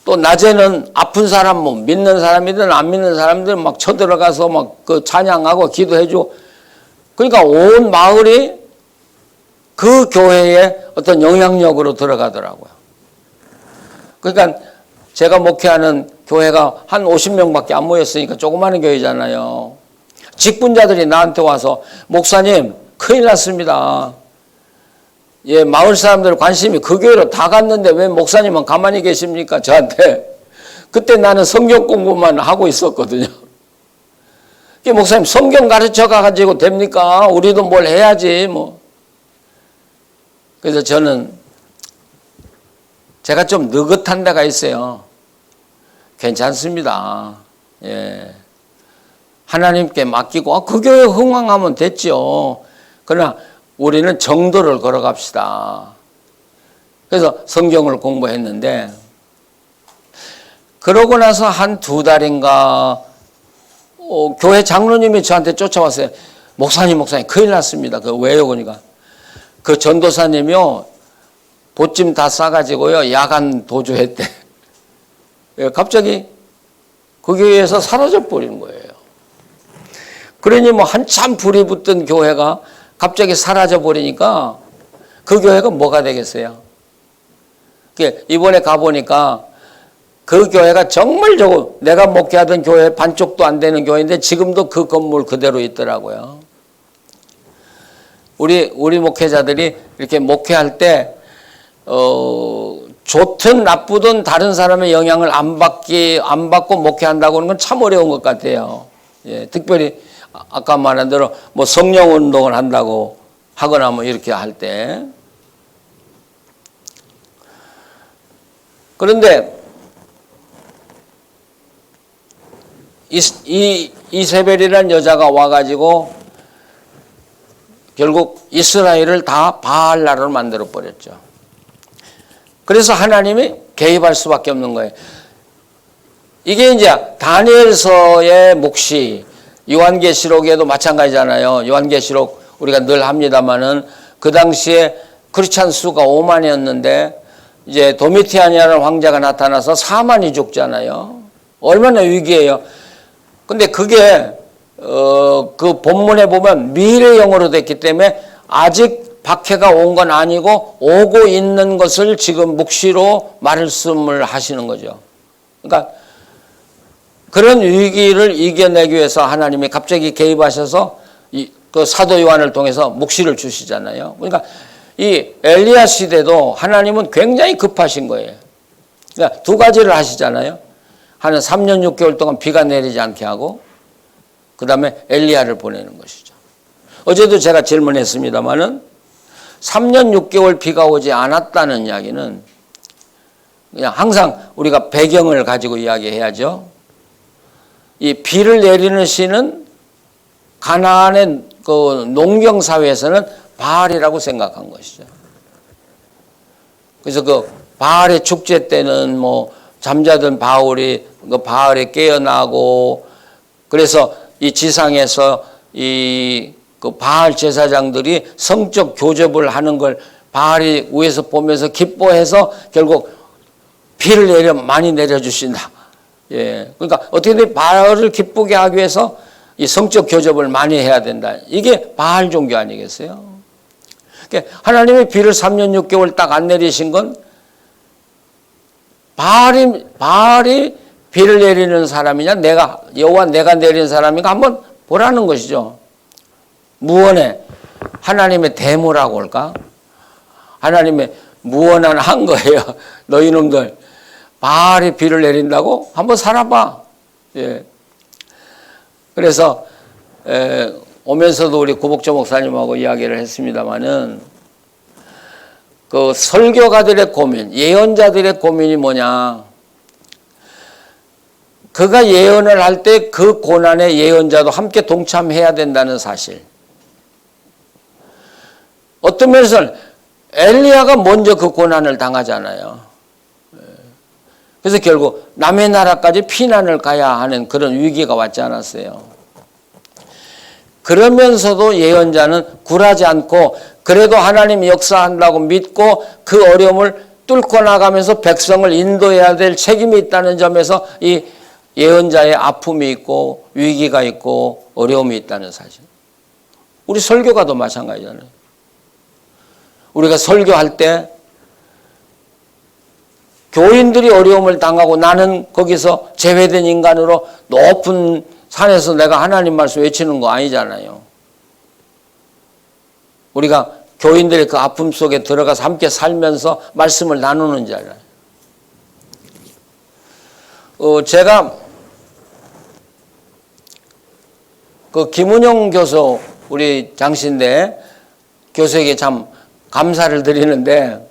또 낮에는 아픈 사람, 뭐 믿는 사람이든 안 믿는 사람들 막 쳐들어가서 막 찬양하고 기도해주고, 그러니까 온 마을이 그 교회의 어떤 영향력으로 들어가더라고요. 그러니까 제가 목회하는 교회가 한 50명밖에 안 모였으니까 조그마한 교회잖아요. 직분자들이 나한테 와서 목사님 큰일 났습니다. 예, 마을 사람들 관심이 그 교회로 다 갔는데 왜 목사님은 가만히 계십니까? 저한테. 그때 나는 성경 공부만 하고 있었거든요. 목사님 성경 가르쳐 가지고 됩니까? 우리도 뭘 해야지 뭐. 그래서 저는 제가 좀 느긋한 데가 있어요. 괜찮습니다. 예. 하나님께 맡기고 그 교회 흥왕하면 됐죠. 그러나 우리는 정도를 걸어갑시다. 그래서 성경을 공부했는데 그러고 나서 한 2달인가 교회 장로님이 저한테 쫓아왔어요. 목사님 큰일 났습니다. 왜요? 그러니까 그 전도사님이요 보찜 다 싸가지고요 야간 도주했대. 갑자기 그 교회에서 사라져 버리는 거예요. 그러니 뭐 한참 불이 붙던 교회가 갑자기 사라져 버리니까 그 교회가 뭐가 되겠어요? 이번에 가보니까 그 교회가 정말 내가 목회하던 교회 반쪽도 안 되는 교회인데 지금도 그 건물 그대로 있더라고요. 우리 목회자들이 이렇게 목회할 때 좋든 나쁘든 다른 사람의 영향을 안 받고 목회한다고 하는 건 참 어려운 것 같아요. 예, 특별히 아까 말한 대로 뭐 성령 운동을 한다고 하거나 뭐 이렇게 할 때. 그런데 이세벨이라는 여자가 와가지고 결국 이스라엘을 다 바알 나라로 만들어 버렸죠. 그래서 하나님이 개입할 수밖에 없는 거예요. 이게 이제 다니엘서의 묵시, 요한계시록에도 마찬가지잖아요. 요한계시록 우리가 늘 합니다만은 그 당시에 크리스찬 수가 5만이었는데 이제 도미티아니아라는 황제가 나타나서 4만이 죽잖아요. 얼마나 위기예요. 근데 그게 그 본문에 보면 미래형으로 됐기 때문에 아직 박해가 온 건 아니고 오고 있는 것을 지금 묵시로 말씀을 하시는 거죠. 그러니까 그런 위기를 이겨내기 위해서 하나님이 갑자기 개입하셔서 그 사도 요한을 통해서 묵시를 주시잖아요. 그러니까 이 엘리야 시대도 하나님은 굉장히 급하신 거예요. 그러니까 2가지를 하시잖아요. 하나는 3년 6개월 동안 비가 내리지 않게 하고 그 다음에 엘리야를 보내는 것이죠. 어제도 제가 질문했습니다마는 3년 6개월 비가 오지 않았다는 이야기는 그냥 항상 우리가 배경을 가지고 이야기해야죠. 이 비를 내리는 시는 가나안의 그 농경 사회에서는 바알이라고 생각한 것이죠. 그래서 그 바알의 축제 때는 뭐 잠자던 바울이 그 바알에 깨어나고 그래서 이 지상에서 이 그 바알 제사장들이 성적 교접을 하는 걸 바알이 위에서 보면서 기뻐해서 결국 비를 많이 내려주신다. 예. 그러니까 어떻게든 바알을 기쁘게 하기 위해서 이 성적 교접을 많이 해야 된다. 이게 바알 종교 아니겠어요? 그러니까 하나님이 비를 3년 6개월 딱 안 내리신 건 바알이 비를 내리는 사람이냐, 여호와 내가 내리는 사람인가 한번 보라는 것이죠. 무언의 하나님의 대모라고 할까? 하나님의 무언한 한 거예요. 너희 놈들 바알이 비를 내린다고 한번 살아봐. 예. 그래서 오면서도 우리 구복조 목사님하고 이야기를 했습니다마는 그 설교가들의 고민, 예언자들의 고민이 뭐냐? 그가 예언을 할 때 그 고난에 예언자도 함께 동참해야 된다는 사실. 어떤 면에서는 엘리야가 먼저 그 고난을 당하잖아요. 그래서 결국 남의 나라까지 피난을 가야 하는 그런 위기가 왔지 않았어요. 그러면서도 예언자는 굴하지 않고 그래도 하나님이 역사한다고 믿고 그 어려움을 뚫고 나가면서 백성을 인도해야 될 책임이 있다는 점에서 이 예언자의 아픔이 있고 위기가 있고 어려움이 있다는 사실. 우리 설교가도 마찬가지잖아요. 우리가 설교할 때 교인들이 어려움을 당하고 나는 거기서 제외된 인간으로 높은 산에서 내가 하나님 말씀 외치는 거 아니잖아요. 우리가 교인들의 그 아픔 속에 들어가서 함께 살면서 말씀을 나누는 자잖아요. 제가 그 김은영 교수 우리 장신대 교수에게 참 감사를 드리는데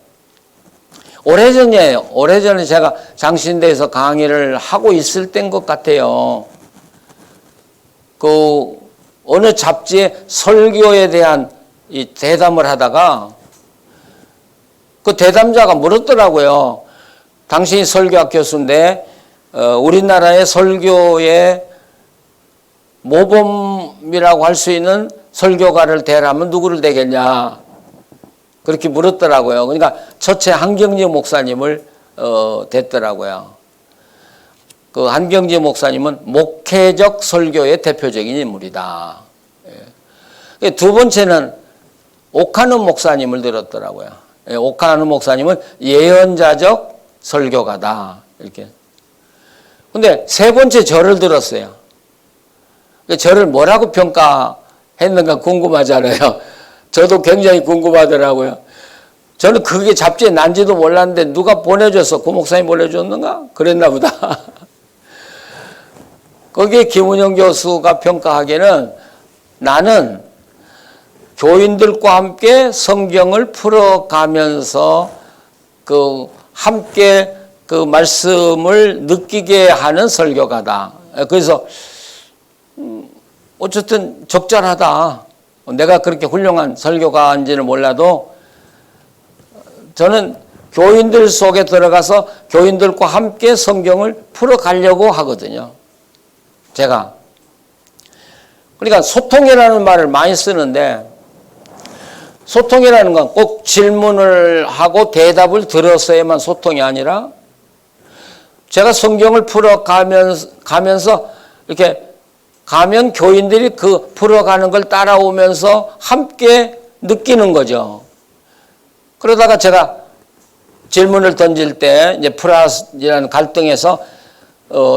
오래전에 제가 장신대에서 강의를 하고 있을 때인 것 같아요. 그 어느 잡지에 설교에 대한 이 대담을 하다가 그 대담자가 물었더라고요. 당신이 설교학 교수인데 우리나라의 설교의 모범이라고 할 수 있는 설교가를 대라면 누구를 대겠냐. 그렇게 물었더라고요. 그러니까 첫째 한경지 목사님을 댔더라고요. 그 한경지 목사님은 목회적 설교의 대표적인 인물이다. 예. 두 번째는 오카는 목사님을 들었더라고요. 예, 오카는 목사님은 예언자적 설교가다. 이렇게. 근데 세 번째 저를 들었어요. 저를 뭐라고 평가했는가 궁금하잖아요. 저도 굉장히 궁금하더라고요. 저는 그게 잡지에 난지도 몰랐는데 누가 보내줘서 그 목사님 보내줬는가? 그랬나 보다. 거기에 김은영 교수가 평가하기에는 나는 교인들과 함께 성경을 풀어가면서 그 함께 그 말씀을 느끼게 하는 설교가다. 그래서 어쨌든 적절하다. 내가 그렇게 훌륭한 설교가인지는 몰라도 저는 교인들 속에 들어가서 교인들과 함께 성경을 풀어가려고 하거든요. 제가. 그러니까 소통이라는 말을 많이 쓰는데 소통이라는 건 꼭 질문을 하고 대답을 들어서야만 소통이 아니라 제가 성경을 풀어가면서 이렇게 가면 교인들이 그 풀어가는 걸 따라오면서 함께 느끼는 거죠. 그러다가 제가 질문을 던질 때 이제 프라스라는 갈등에서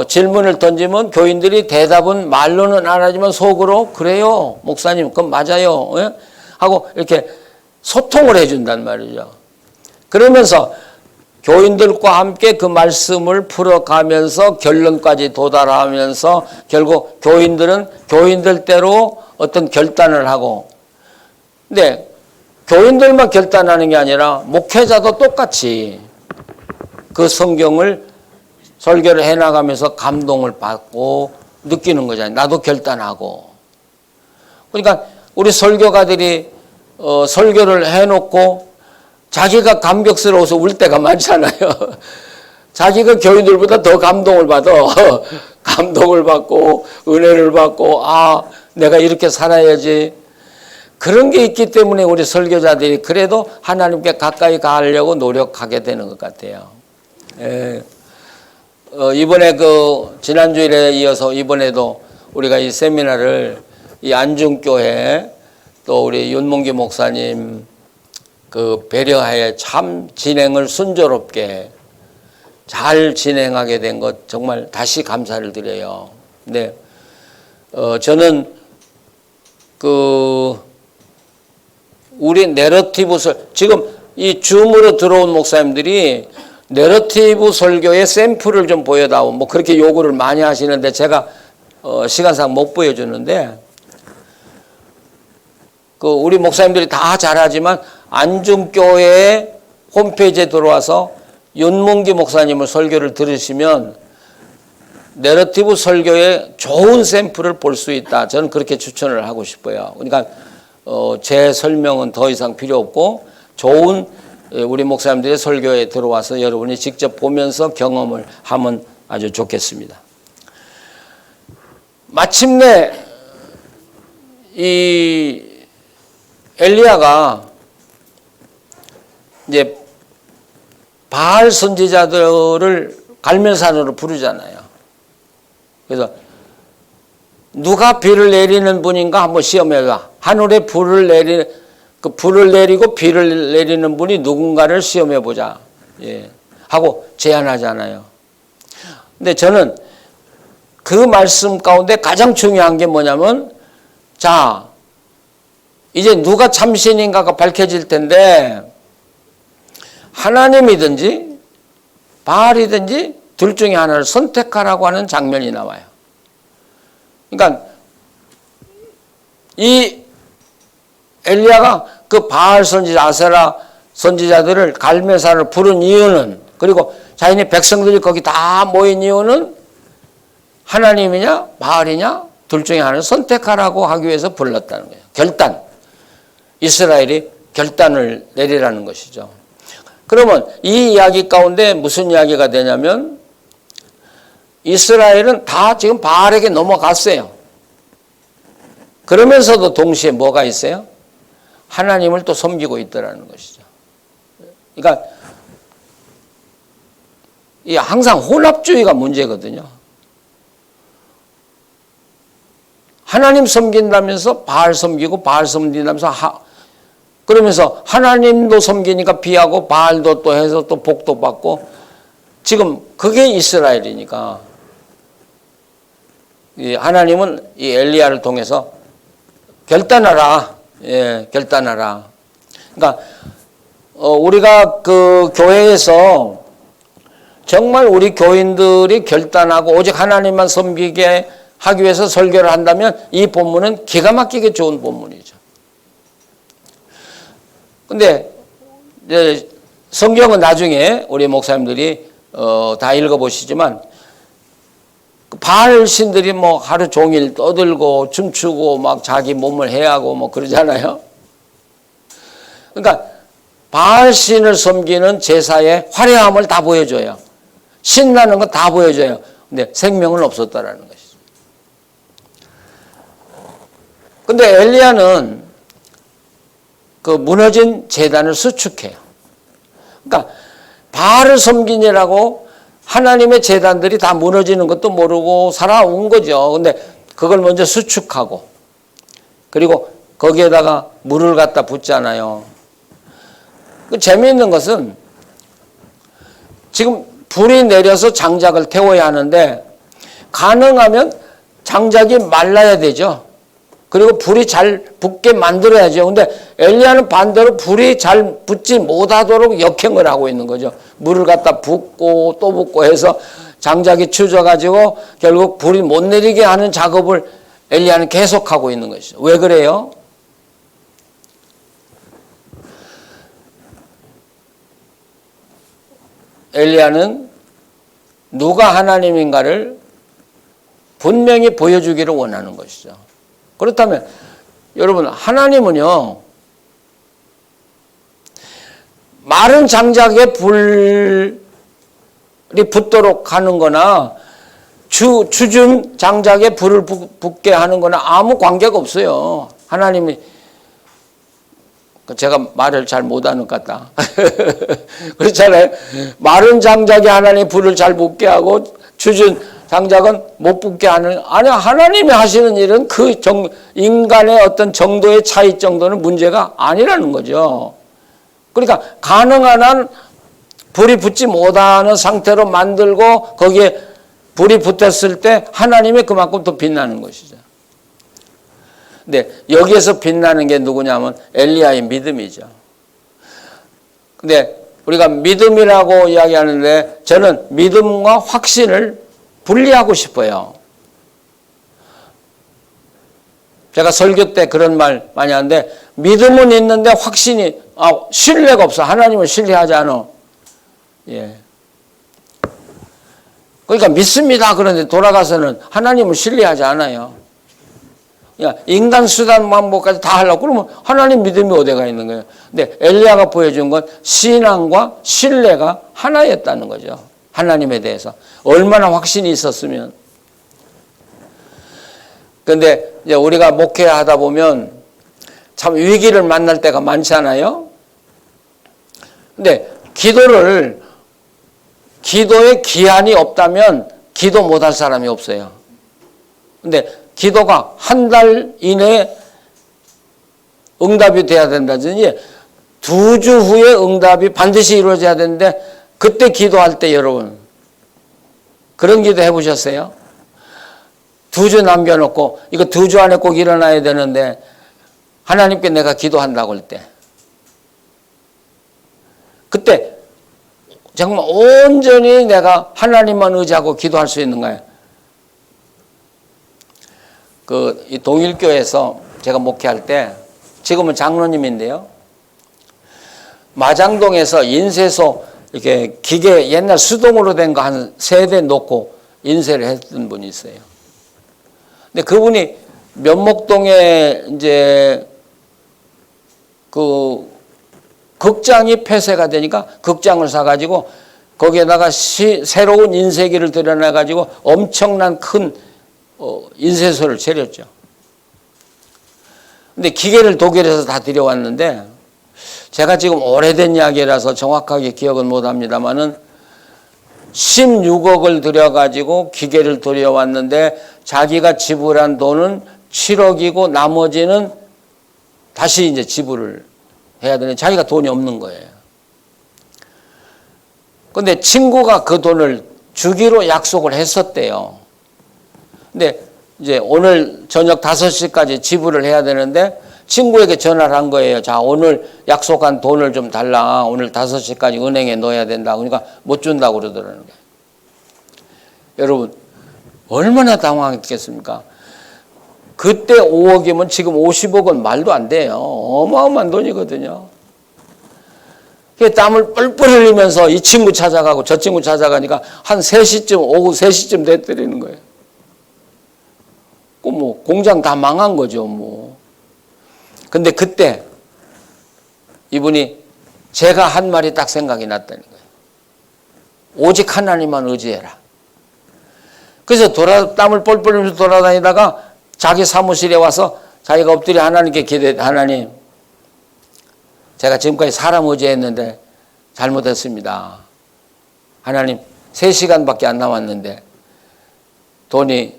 질문을 던지면 교인들이 대답은 말로는 안 하지만 속으로 그래요 목사님 그건 맞아요 예? 하고 이렇게 소통을 해준단 말이죠. 그러면서 교인들과 함께 그 말씀을 풀어가면서 결론까지 도달하면서 결국 교인들은 교인들대로 어떤 결단을 하고 근데 교인들만 결단하는 게 아니라 목회자도 똑같이 그 성경을 설교를 해나가면서 감동을 받고 느끼는 거잖아요. 나도 결단하고. 그러니까 우리 설교가들이 설교를 해놓고 자기가 감격스러워서 울 때가 많잖아요. 자기가 교인들보다 더 감동을 받아. 감동을 받고 은혜를 받고 아 내가 이렇게 살아야지. 그런 게 있기 때문에 우리 설교자들이 그래도 하나님께 가까이 가려고 노력하게 되는 것 같아요. 예. 이번에 지난주일에 이어서 이번에도 우리가 이 세미나를 이 안중교회 또 우리 윤문기 목사님 배려하에 참 진행을 순조롭게 잘 진행하게 된 것 정말 다시 감사를 드려요. 네. 저는 우리 지금 이 줌으로 들어온 목사님들이 내러티브 설교의 샘플을 좀 보여다오 뭐 그렇게 요구를 많이 하시는데 제가 시간상 못 보여주는데 우리 목사님들이 다 잘하지만 안중교회 홈페이지에 들어와서 윤문기 목사님의 설교를 들으시면 내러티브 설교의 좋은 샘플을 볼 수 있다. 저는 그렇게 추천을 하고 싶어요. 그러니까 제 설명은 더 이상 필요 없고 좋은 우리 목사님들의 설교에 들어와서 여러분이 직접 보면서 경험을 하면 아주 좋겠습니다. 마침내 이 엘리야가 이제 바알 선지자들을 갈멜산으로 부르잖아요. 그래서 누가 비를 내리는 분인가 한번 시험해봐. 하늘에 불을 내리고 비를 내리는 분이 누군가를 시험해보자. 예. 하고 제안하잖아요. 근데 저는 그 말씀 가운데 가장 중요한 게 뭐냐면, 자, 이제 누가 참신인가가 밝혀질 텐데, 하나님이든지 바알이든지 둘 중에 하나를 선택하라고 하는 장면이 나와요. 그러니까 이 엘리야가 그 바알 선지자, 아세라 선지자들을 갈멜산을 부른 이유는, 그리고 자신의 백성들이 거기 다 모인 이유는 하나님이냐 바알이냐 둘 중에 하나를 선택하라고 하기 위해서 불렀다는 거예요. 결단. 이스라엘이 결단을 내리라는 것이죠. 그러면 이 이야기 가운데 무슨 이야기가 되냐면 이스라엘은 다 지금 바알에게 넘어갔어요. 그러면서도 동시에 뭐가 있어요? 하나님을 또 섬기고 있더라는 것이죠. 그러니까 이 항상 혼합주의가 문제거든요. 하나님 섬긴다면서 바알 섬기고 바알 섬긴다면서 그러면서 하나님도 섬기니까 비하고 바알도 또 해서 또 복도 받고 지금 그게 이스라엘이니까 하나님은 이 엘리야를 통해서 결단하라. 예, 결단하라. 그러니까 우리가 그 교회에서 정말 우리 교인들이 결단하고 오직 하나님만 섬기게 하기 위해서 설교를 한다면 이 본문은 기가 막히게 좋은 본문이죠. 근데 성경은 나중에 우리 목사님들이 다 읽어보시지만 바알 신들이 뭐 하루 종일 떠들고 춤추고 막 자기 몸을 해하고 뭐 그러잖아요. 그러니까 바알 신을 섬기는 제사의 화려함을 다 보여줘요. 신나는 거 다 보여줘요. 근데 생명은 없었다라는 것이죠. 근데 엘리야는 그 무너진 제단을 수축해요. 그러니까 바알을 섬기느라고 하나님의 제단들이 다 무너지는 것도 모르고 살아온 거죠. 근데 그걸 먼저 수축하고 그리고 거기에다가 물을 갖다 붓잖아요. 재미있는 것은 지금 불이 내려서 장작을 태워야 하는데 가능하면 장작이 말라야 되죠. 그리고 불이 잘 붙게 만들어야죠. 근데 엘리야는 반대로 불이 잘 붙지 못하도록 역행을 하고 있는 거죠. 물을 갖다 붓고 또 붓고 해서 장작이 추져가지고 결국 불이 못 내리게 하는 작업을 엘리야는 계속하고 있는 것이죠. 왜 그래요? 엘리야는 누가 하나님인가를 분명히 보여주기를 원하는 것이죠. 그렇다면 여러분 하나님은요 마른 장작에 불이 붙도록 하는 거나 주준 장작에 불을 붙게 하는 거나 아무 관계가 없어요. 하나님이 제가 말을 잘 못하는 것 같다. 그렇잖아요. 마른 장작이 하나님의 불을 잘 붙게 하고 주준 장작은 못 붙게 하는, 아니, 하나님이 하시는 일은 인간의 어떤 정도의 차이 정도는 문제가 아니라는 거죠. 그러니까 가능한 한 불이 붙지 못하는 상태로 만들고 거기에 불이 붙었을 때 하나님이 그만큼 더 빛나는 것이죠. 근데 여기에서 빛나는 게 누구냐면 엘리야의 믿음이죠. 근데 우리가 믿음이라고 이야기하는데 저는 믿음과 확신을 분리하고 싶어요. 제가 설교 때 그런 말 많이 하는데 믿음은 있는데 확신이 신뢰가 없어. 하나님을 신뢰하지 않아. 예. 그러니까 믿습니다. 그런데 돌아가서는 하나님을 신뢰하지 않아요. 인간 수단 방법까지 다 하려고 그러면 하나님 믿음이 어디가 있는 거예요. 근데 엘리야가 보여준 건 신앙과 신뢰가 하나였다는 거죠. 하나님에 대해서. 얼마나 확신이 있었으면. 그런데 이제 우리가 목회하다 보면 참 위기를 만날 때가 많잖아요. 근데 기도에 기한이 없다면 기도 못할 사람이 없어요. 근데 기도가 한 달 이내에 응답이 돼야 된다든지 2주 후에 응답이 반드시 이루어져야 되는데 그때 기도할 때 여러분 그런 기도 해보셨어요? 2주 남겨놓고 이거 2주 안에 꼭 일어나야 되는데 하나님께 내가 기도한다고 할 때 그때 정말 온전히 내가 하나님만 의지하고 기도할 수 있는 거예요. 이 동일교에서 제가 목회할 때 지금은 장로님인데요. 마장동에서 인쇄소 이렇게 기계 옛날 수동으로 된 거 한 3대 놓고 인쇄를 했던 분이 있어요. 근데 그분이 면목동에 이제 극장이 폐쇄가 되니까 극장을 사가지고 거기에다가 새로운 인쇄기를 들여놔가지고 엄청난 큰 인쇄소를 차렸죠. 근데 기계를 독일에서 다 들여왔는데 제가 지금 오래된 이야기라서 정확하게 기억은 못합니다만은 16억을 들여가지고 기계를 들여왔는데 자기가 지불한 돈은 7억이고 나머지는 다시 이제 지불을 해야 되는 자기가 돈이 없는 거예요. 근데 친구가 그 돈을 주기로 약속을 했었대요. 근데 이제 오늘 저녁 5시까지 지불을 해야 되는데 친구에게 전화를 한 거예요. 자, 오늘 약속한 돈을 좀 달라. 오늘 5시까지 은행에 넣어야 된다. 그러니까 못 준다고 그러더라는 거예요. 여러분, 얼마나 당황했겠습니까? 그때 5억이면 지금 50억은 말도 안 돼요. 어마어마한 돈이거든요. 땀을 뻘뻘 흘리면서 이 친구 찾아가고 저 친구 찾아가니까 한 3시쯤, 오후 3시쯤 돼버리는 거예요. 뭐 공장 다 망한 거죠, 뭐. 근데 그때 이분이 제가 한 말이 딱 생각이 났다는 거예요. 오직 하나님만 의지해라. 그래서 땀을 뻘뻘 흘리면서 돌아다니다가 자기 사무실에 와서 자기가 엎드려 하나님께 기도해. 하나님, 제가 지금까지 사람 의지했는데 잘못했습니다. 하나님, 3시간밖에 안 남았는데 돈이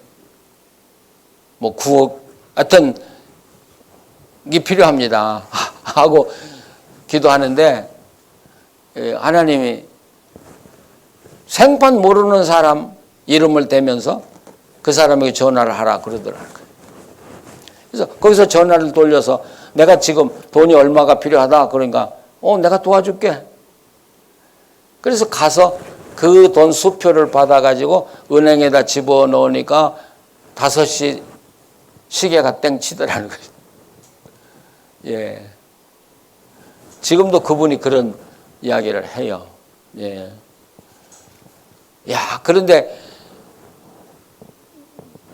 뭐 9억 하여튼 게 필요합니다 하고 기도하는데 하나님이 생판 모르는 사람 이름을 대면서 그 사람에게 전화를 하라 그러더라고요. 그래서 거기서 전화를 돌려서 내가 지금 돈이 얼마가 필요하다 그러니까 내가 도와줄게. 그래서 가서 그 돈 수표를 받아가지고 은행에다 집어넣으니까 5시 시계가 땡 치더라는 거죠. 예. 지금도 그분이 그런 이야기를 해요. 예. 야, 그런데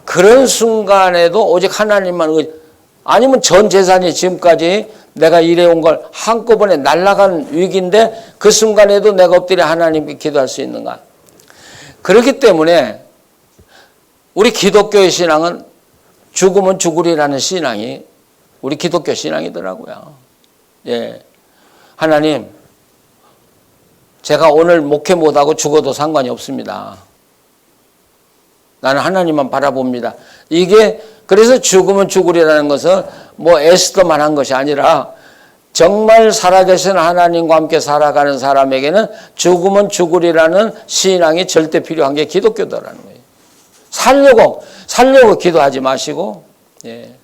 그런 순간에도 오직 하나님만 아니면 전 재산이 지금까지 내가 일해온 걸 한꺼번에 날아간 위기인데 그 순간에도 내가 엎드려 하나님께 기도할 수 있는가? 그렇기 때문에 우리 기독교의 신앙은 죽으면 죽으리라는 신앙이 우리 기독교 신앙이더라고요. 예. 하나님, 제가 오늘 목회 못하고 죽어도 상관이 없습니다. 나는 하나님만 바라봅니다. 이게 그래서 죽으면 죽으리라는 것은 뭐 에스더만 한 것이 아니라 정말 살아계신 하나님과 함께 살아가는 사람에게는 죽으면 죽으리라는 신앙이 절대 필요한 게 기독교다라는 거예요. 살려고 기도하지 마시고, 예.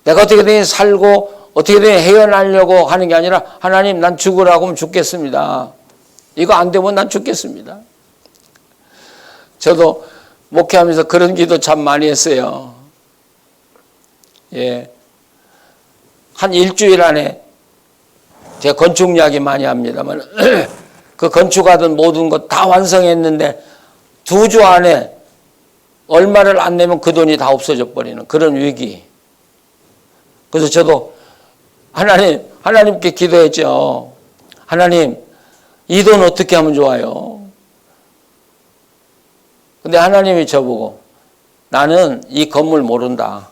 내가 어떻게든 살고 어떻게든 헤어나려고 하는 게 아니라 하나님 난 죽으라고 하면 죽겠습니다. 이거 안 되면 난 죽겠습니다. 저도 목회하면서 그런 기도 참 많이 했어요. 예. 한 일주일 안에 제가 건축 이야기 많이 합니다만 그 건축하던 모든 것 다 완성했는데 2주 안에 얼마를 안 내면 그 돈이 다 없어져 버리는 그런 위기. 그래서 저도 하나님께 기도했죠. 하나님, 이 돈 어떻게 하면 좋아요? 근데 하나님이 저보고 나는 이 건물 모른다.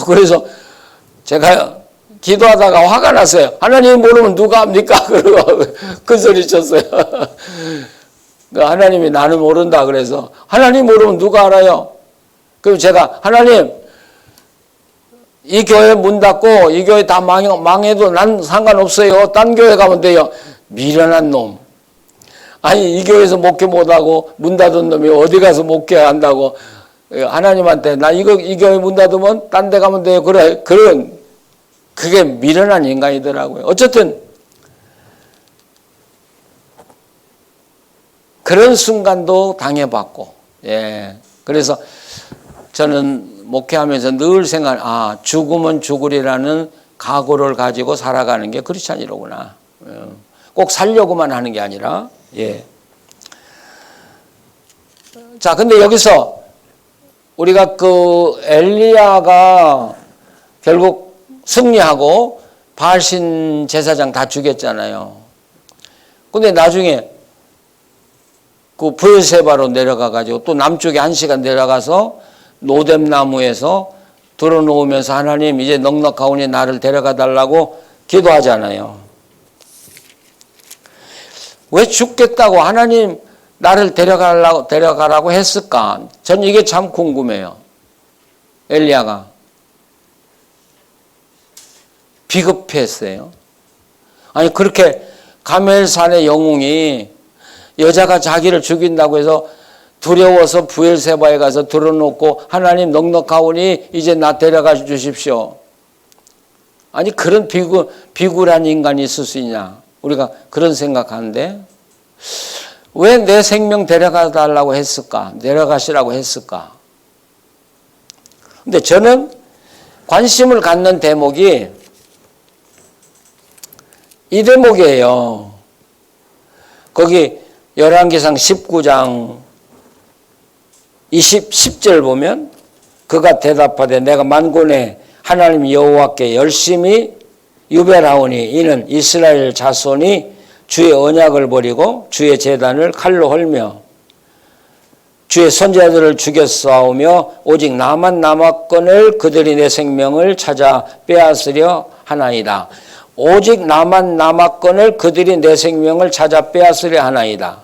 그래서 제가 기도하다가 화가 났어요. 하나님 모르면 누가 합니까? 그러고 큰 소리 쳤어요. 하나님이 나는 모른다 그래서 하나님 모르면 누가 알아요? 그럼 제가 하나님 이 교회 문 닫고 이 교회 다 망해도 난 상관없어요. 딴 교회 가면 돼요. 미련한 놈. 아니 이 교회에서 목회 못하고 문 닫은 놈이 어디 가서 목회한다고 하나님한테 나 이 교회 문 닫으면 딴 데 가면 돼요. 그래 그게 미련한 인간이더라고요. 어쨌든 그런 순간도 당해봤고, 예. 그래서 저는 목회하면서 늘 죽으면 죽으리라는 각오를 가지고 살아가는 게 크리스찬이로구나. 꼭 살려고만 하는 게 아니라, 예. 자, 근데 여기서 우리가 엘리야가 결국 승리하고 바알신 제사장 다 죽였잖아요. 근데 나중에 그 브엘세바로 내려가가지고 또 남쪽에 1시간 내려가서 노뎀나무에서 들어놓으면서 하나님 이제 넉넉하오니 나를 데려가 달라고 기도하잖아요. 왜 죽겠다고 하나님 나를 데려가라고 했을까? 전 이게 참 궁금해요. 엘리야가 비겁했어요. 아니 그렇게 가멜산의 영웅이 여자가 자기를 죽인다고 해서 두려워서 브엘세바에 가서 들어놓고 하나님 넉넉하오니 이제 나 데려가 주십시오. 아니 그런 비굴한 인간이 있을 수 있냐. 우리가 그런 생각하는데 왜 내 생명 데려가 달라고 했을까? 데려가시라고 했을까? 근데 저는 관심을 갖는 대목이 이 대목이에요. 거기 열왕기상 19장 10절 보면 그가 대답하되 내가 만군의 하나님 여호와께 열심히 유별하오니 이는 이스라엘 자손이 주의 언약을 버리고 주의 제단을 칼로 헐며 주의 선지자들을 죽였사오며 오직 나만 남았거늘 그들이 내 생명을 찾아 빼앗으려 하나이다. 오직 나만 남았거늘 그들이 내 생명을 찾아 빼앗으려 하나이다.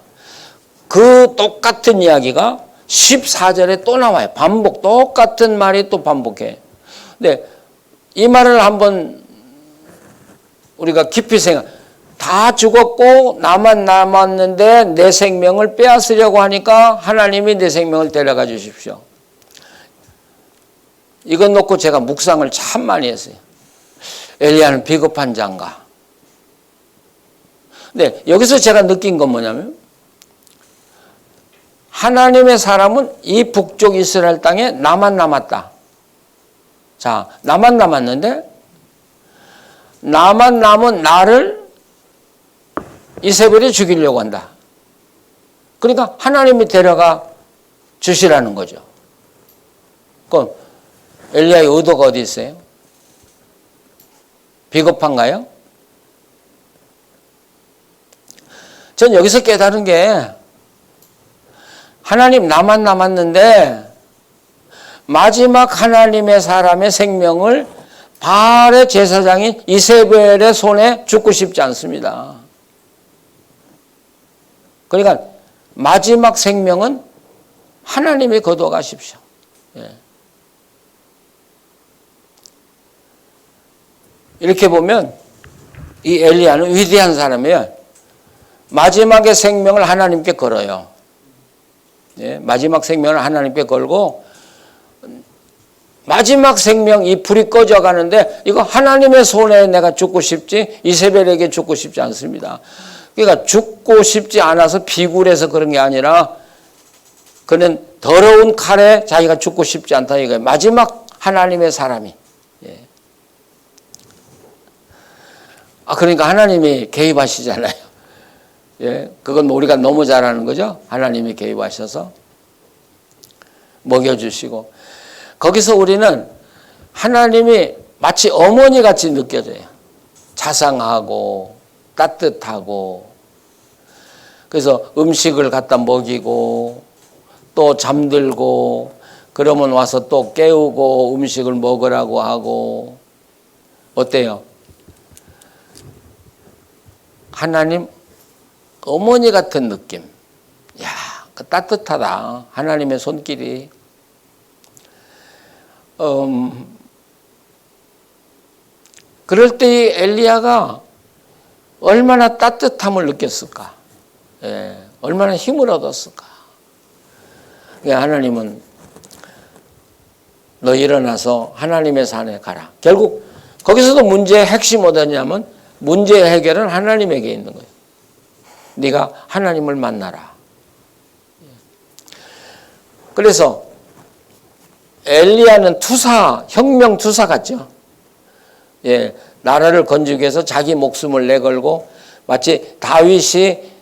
그 똑같은 이야기가 14절에 또 나와요. 똑같은 말이 또 반복해. 근데 이 말을 한번 우리가 깊이 다 죽었고 나만 남았는데 내 생명을 빼앗으려고 하니까 하나님이 내 생명을 데려가 주십시오. 이것 놓고 제가 묵상을 참 많이 했어요. 엘리야는 비겁한 자인가? 근데 여기서 제가 느낀 건 뭐냐면 하나님의 사람은 이 북쪽 이스라엘 땅에 나만 남았다. 자, 나만 남았는데 나만 남은 나를 이세벨이 죽이려고 한다. 그러니까 하나님이 데려가 주시라는 거죠. 그럼 엘리야의 의도가 어디 있어요? 비겁한가요? 전 여기서 깨달은 게 하나님 나만 남았는데 마지막 하나님의 사람의 생명을 바알의 제사장인 이세벨의 손에 죽고 싶지 않습니다. 그러니까 마지막 생명은 하나님이 거둬가십시오. 예. 이렇게 보면 이 엘리야는 위대한 사람이에요. 마지막의 생명을 하나님께 걸어요. 예. 마지막 생명을 하나님께 걸고 마지막 생명 이 불이 꺼져 가는데 이거 하나님의 손에 내가 죽고 싶지 이세벨에게 죽고 싶지 않습니다. 그러니까 죽고 싶지 않아서 비굴해서 그런 게 아니라 그는 더러운 칼에 자기가 죽고 싶지 않다 이거예요. 마지막 하나님의 사람이. 예. 그러니까 하나님이 개입하시잖아요. 예. 그건 우리가 너무 잘 아는 거죠. 하나님이 개입하셔서 먹여주시고 거기서 우리는 하나님이 마치 어머니 같이 느껴져요. 자상하고 따뜻하고 그래서 음식을 갖다 먹이고 또 잠들고 그러면 와서 또 깨우고 음식을 먹으라고 하고 어때요? 하나님 어머니 같은 느낌. 야, 그 따뜻하다. 하나님의 손길이. 그럴 때 이 엘리야가 얼마나 따뜻함을 느꼈을까? 예, 얼마나 힘을 얻었을까? 하나님은 너 일어나서 하나님의 산에 가라. 결국 거기서도 문제의 핵심이 어디냐면 문제의 해결은 하나님에게 있는 거예요. 네가 하나님을 만나라. 그래서 엘리야는 혁명 투사 같죠. 예, 나라를 건지기 위해서 자기 목숨을 내걸고 마치 다윗이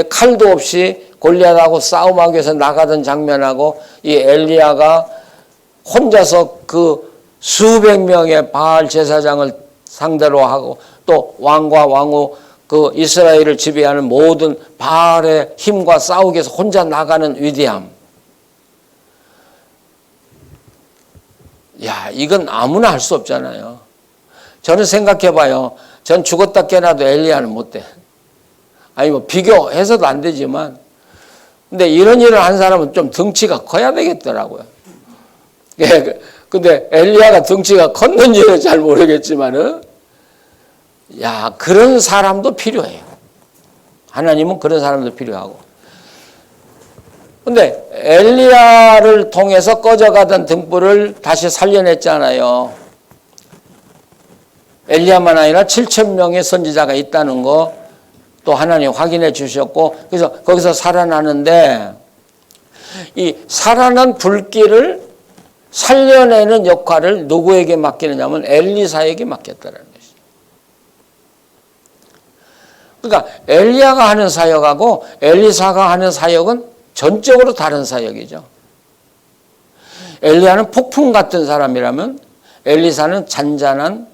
칼도 없이 골리앗하고 싸움하기 위해서 나가던 장면하고 이 엘리야가 혼자서 그 수백 명의 바알 제사장을 상대로 하고 또 왕과 왕후 그 이스라엘을 지배하는 모든 바알의 힘과 싸우기 위해서 혼자 나가는 위대함. 야, 이건 아무나 할 수 없잖아요. 저는 생각해 봐요. 전 죽었다 깨나도 엘리야는 못 돼. 아니 뭐 비교해서도 안 되지만 근데 이런 일을 한 사람은 좀 덩치가 커야 되겠더라고요. 예, 근데 엘리야가 덩치가 컸는지는 잘 모르겠지만은 야, 그런 사람도 필요해요. 하나님은 그런 사람도 필요하고. 근데 엘리야를 통해서 꺼져가던 등불을 다시 살려냈잖아요. 엘리야만 아니라 7,000명의 선지자가 있다는 거 또 하나님 확인해 주셨고 그래서 거기서 살아나는데 이 살아난 불길을 살려내는 역할을 누구에게 맡기느냐면 엘리사에게 맡겼다는 것이죠. 그러니까 엘리야가 하는 사역하고 엘리사가 하는 사역은 전적으로 다른 사역이죠. 엘리야는 폭풍 같은 사람이라면 엘리사는 잔잔한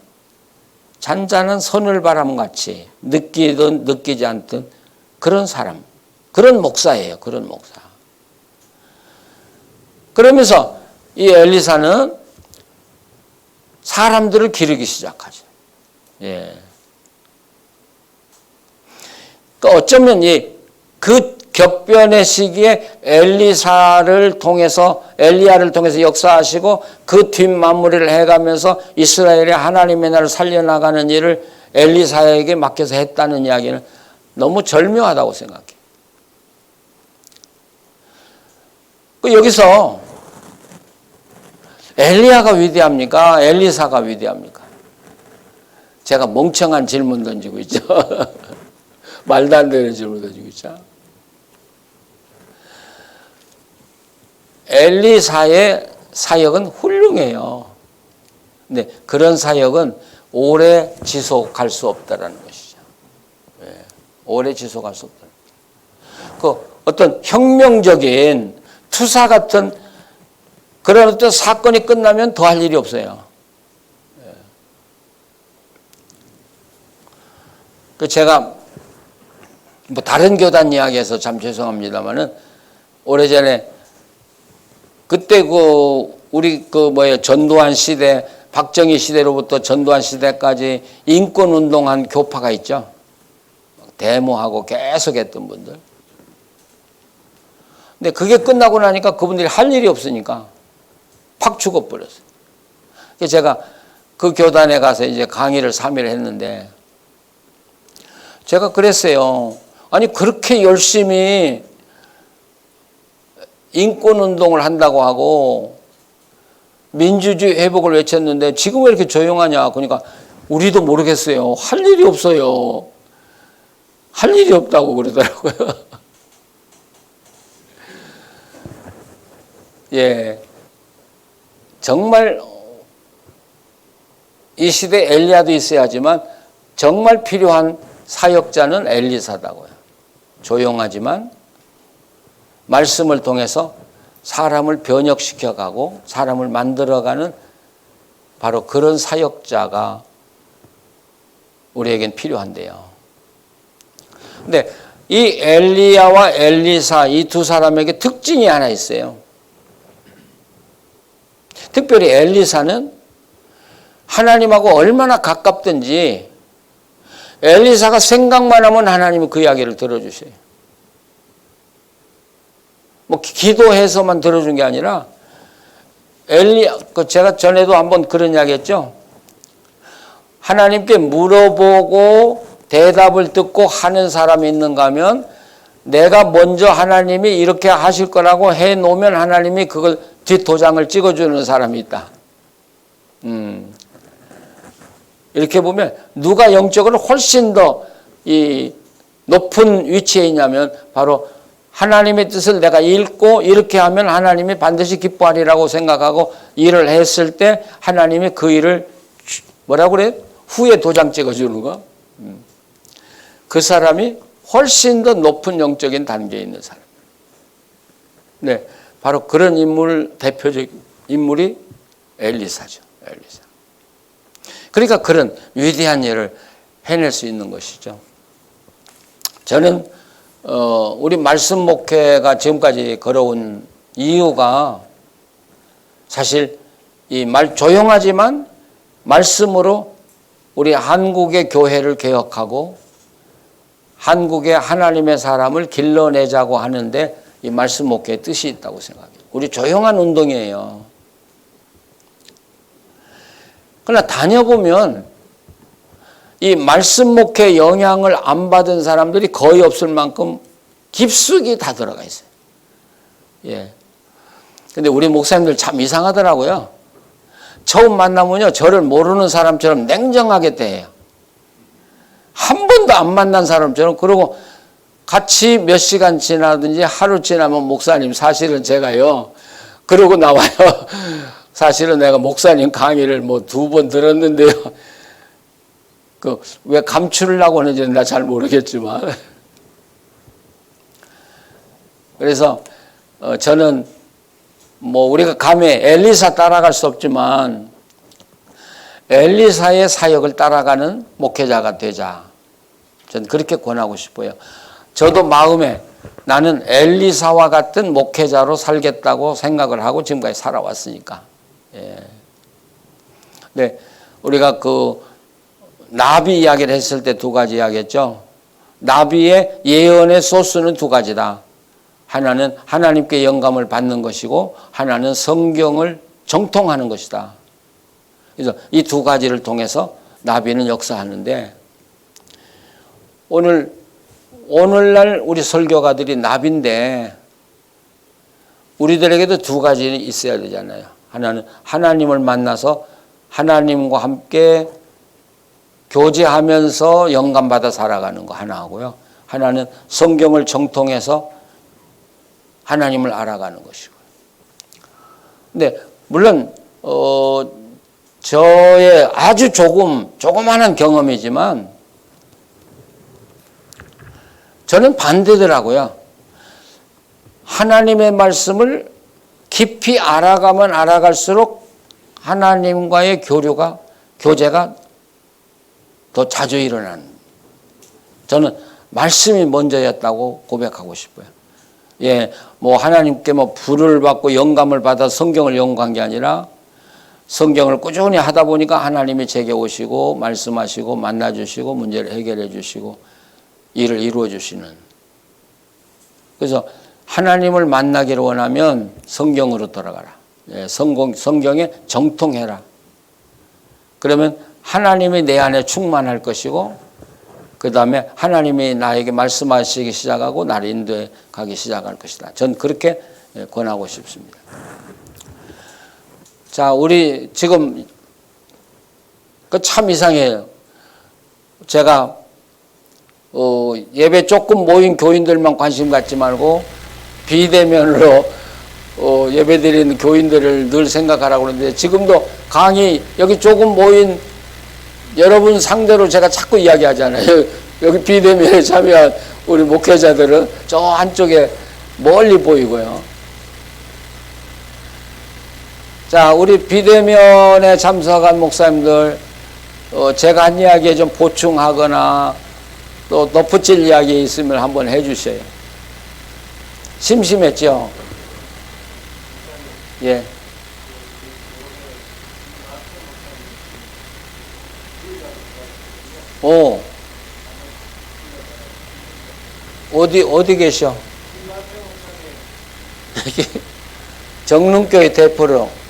서늘바람같이 느끼든 느끼지 않든 그런 사람, 그런 목사예요. 그런 목사. 그러면서 이 엘리사는 사람들을 기르기 시작하죠. 예. 그러니까 어쩌면 그 격변의 시기에 엘리야를 통해서 역사하시고 그 뒷마무리를 해가면서 이스라엘의 하나님의 나라를 살려나가는 일을 엘리사에게 맡겨서 했다는 이야기는 너무 절묘하다고 생각해요. 여기서 엘리야가 위대합니까? 엘리사가 위대합니까? 제가 멍청한 질문 던지고 있죠. 말도 안 되는 질문 던지고 있죠. 엘리사의 사역은 훌륭해요. 근데 그런 사역은 오래 지속할 수 없다라는 것이죠. 네. 오래 지속할 수 없다. 그 어떤 혁명적인 투사 같은 그런 어떤 사건이 끝나면 더 할 일이 없어요. 네. 그 제가 뭐 다른 교단 이야기해서 참 죄송합니다만은 오래전에 그때 우리 전두환 시대 박정희 시대로부터 전두환 시대까지 인권운동한 교파가 있죠. 데모하고 계속 했던 분들. 근데 그게 끝나고 나니까 그분들이 할 일이 없으니까 팍 죽어버렸어요. 그래서 제가 그 교단에 가서 이제 강의를 3일 했는데 제가 그랬어요. 아니 그렇게 열심히 인권운동을 한다고 하고 민주주의 회복을 외쳤는데 지금 왜 이렇게 조용하냐. 그러니까 우리도 모르겠어요. 할 일이 없어요. 할 일이 없다고 그러더라고요. 예, 정말 이 시대에 엘리야도 있어야지만 정말 필요한 사역자는 엘리사다고요. 조용하지만 말씀을 통해서 사람을 변혁시켜가고 사람을 만들어가는 바로 그런 사역자가 우리에겐 필요한데요. 근데 이 엘리야와 엘리사 이 두 사람에게 특징이 하나 있어요. 특별히 엘리사는 하나님하고 얼마나 가깝든지 엘리사가 생각만 하면 하나님은 그 이야기를 들어주셔요. 뭐 기도해서만 들어준 게 아니라 제가 전에도 한번 그런 이야기 했죠. 하나님께 물어보고 대답을 듣고 하는 사람이 있는가 하면 내가 먼저 하나님이 이렇게 하실 거라고 해놓으면 하나님이 그걸 뒷도장을 찍어주는 사람이 있다. 이렇게 보면 누가 영적으로 훨씬 더 이 높은 위치에 있냐면 바로 하나님의 뜻을 내가 읽고 이렇게 하면 하나님이 반드시 기뻐하리라고 생각하고 일을 했을 때 하나님이 그 일을 뭐라고 그래? 후에 도장 찍어주는 거. 그 사람이 훨씬 더 높은 영적인 단계에 있는 사람. 네, 바로 그런 인물, 대표적 인물이 엘리사죠. 엘리사. 그러니까 그런 위대한 일을 해낼 수 있는 것이죠. 저는 우리 말씀 목회가 지금까지 걸어온 이유가 사실 이 조용하지만 말씀으로 우리 한국의 교회를 개혁하고 한국의 하나님의 사람을 길러내자고 하는데 이 말씀 목회의 뜻이 있다고 생각해요. 우리 조용한 운동이에요. 그러나 다녀보면 이 말씀 목회 영향을 안 받은 사람들이 거의 없을 만큼 깊숙이 다 들어가 있어요. 예. 근데 우리 목사님들 참 이상하더라고요. 처음 만나면요, 저를 모르는 사람처럼 냉정하게 대해요. 한 번도 안 만난 사람처럼. 그러고 같이 몇 시간 지나든지 하루 지나면 목사님 사실은 제가요, 그러고 나와요. 사실은 내가 목사님 강의를 뭐 2번 들었는데요. 왜 감추려고 하는지는 나 잘 모르겠지만. 그래서 저는 뭐 우리가 감히 엘리사 따라갈 수 없지만 엘리사의 사역을 따라가는 목회자가 되자. 저는 그렇게 권하고 싶어요. 저도 마음에 나는 엘리사와 같은 목회자로 살겠다고 생각을 하고 지금까지 살아왔으니까. 예. 네, 우리가 나비 이야기를 했을 때 2가지 이야기했죠. 나비의 예언의 소스는 2가지다. 하나는 하나님께 영감을 받는 것이고 하나는 성경을 정통하는 것이다. 그래서 이 2가지를 통해서 나비는 역사하는데 오늘날 우리 설교가들이 나비인데 우리들에게도 2가지는 있어야 되잖아요. 하나는 하나님을 만나서 하나님과 함께 교제하면서 영감받아 살아가는 거 하나 하고요. 하나는 성경을 정통해서 하나님을 알아가는 것이고요. 근데 물론 저의 아주 조그마한 경험이지만 저는 반대더라고요. 하나님의 말씀을 깊이 알아가면 알아갈수록 하나님과의 교제가 더 자주 일어나는. 저는 말씀이 먼저였다고 고백하고 싶어요. 예, 뭐 하나님께 불을 받고 영감을 받아 성경을 연구한 게 아니라 성경을 꾸준히 하다 보니까 하나님이 제게 오시고 말씀하시고 만나주시고 문제를 해결해 주시고 일을 이루어 주시는. 그래서 하나님을 만나기를 원하면 성경으로 돌아가라. 성경에 정통해라. 그러면 하나님이 내 안에 충만할 것이고 그 다음에 하나님이 나에게 말씀하시기 시작하고 나를 인도해 가기 시작할 것이다. 전 그렇게 권하고 싶습니다. 자, 우리 지금 참 이상해요. 제가 예배 조금 모인 교인들만 관심 갖지 말고 비대면으로 예배 드리는 교인들을 늘 생각하라고 그러는데 지금도 강의 여기 조금 모인 여러분 상대로 제가 자꾸 이야기하잖아요. 여기 비대면에 참여한 우리 목회자들은 저 한쪽에 멀리 보이고요. 자, 우리 비대면에 참석한 목사님들 제가 한 이야기에 좀 보충하거나 또 덧붙일 이야기 있으면 한번 해주셔요. 심심했죠? 예. 어디 계셔? 정릉교회 대표로.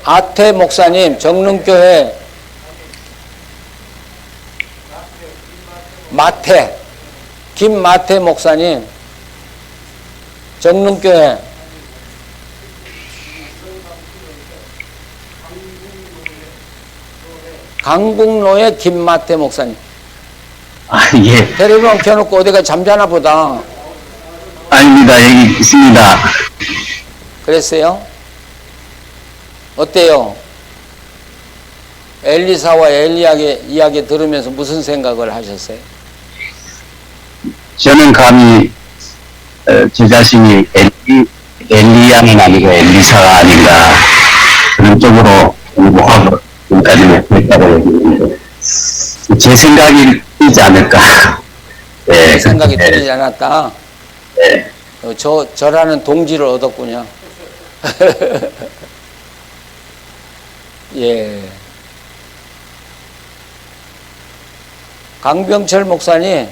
아태 목사님, 정릉교회 김마태 목사님, 정릉교회 강북로의 김마태 목사님. 예. 텔레비전 켜놓고 어디가 잠자나 보다. 아닙니다. 여기 있습니다. 그랬어요? 어때요? 엘리사와 엘리야의 이야기 들으면서 무슨 생각을 하셨어요? 저는 감히 제 자신이 엘리야는 아니고 엘리사가 아닌가 그런 쪽으로 공부하고 지금까지 못했다고 얘기했는데 제 생각이 뛰지 않을까. 네, 생각이 들리지 않았다. 네. 저라는 동지를 얻었군요. 예. 강병철 목사님,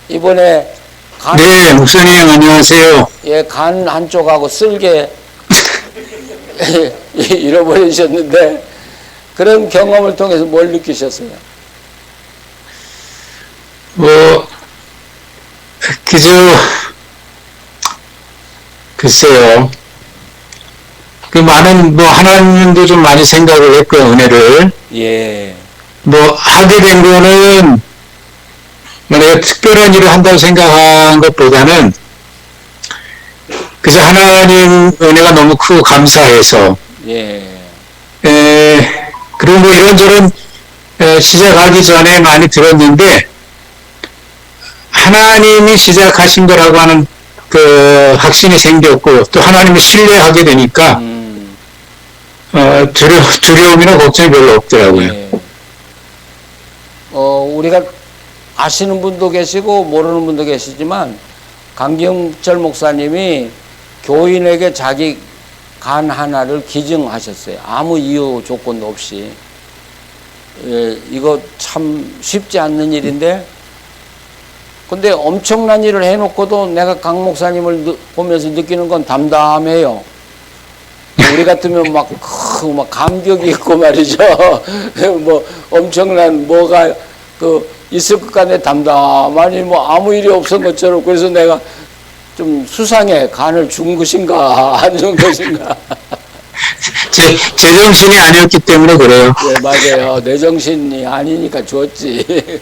이번에 네, 목사님 안녕하세요. 예, 간 한쪽하고 쓸개 잃어버리셨는데 그런 경험을 통해서 뭘 느끼셨어요? 그저 글쎄요. 그 많은 하나님도 좀 많이 생각을 했고요, 은혜를. 예. 하게 된 거는 내가 특별한 일을 한다고 생각한 것보다는 그저 하나님 은혜가 너무 크고 감사해서. 예. 그리고 이런저런 시작하기 전에 많이 들었는데 하나님이 시작하신 거라고 하는 그 확신이 생겼고 또 하나님을 신뢰하게 되니까 두려움이나 걱정이 별로 없더라고요. 예. 우리가 아시는 분도 계시고 모르는 분도 계시지만 강경철 목사님이 교인에게 자기 간 하나를 기증하셨어요. 아무 이유 조건도 없이. 예, 이거 참 쉽지 않는 일인데 근데 엄청난 일을 해놓고도 내가 강 목사님을 보면서 느끼는 건 담담해요. 우리 같으면 막 감격이 있고 말이죠. 엄청난 뭐가 있을 것 같네. 담담하니 아무 일이 없은 것처럼. 그래서 내가 좀 수상해. 간을 준 것인가 안 준 것인가. 제 정신이 아니었기 때문에 그래요. 네, 맞아요. 내 정신이 아니니까 줬지.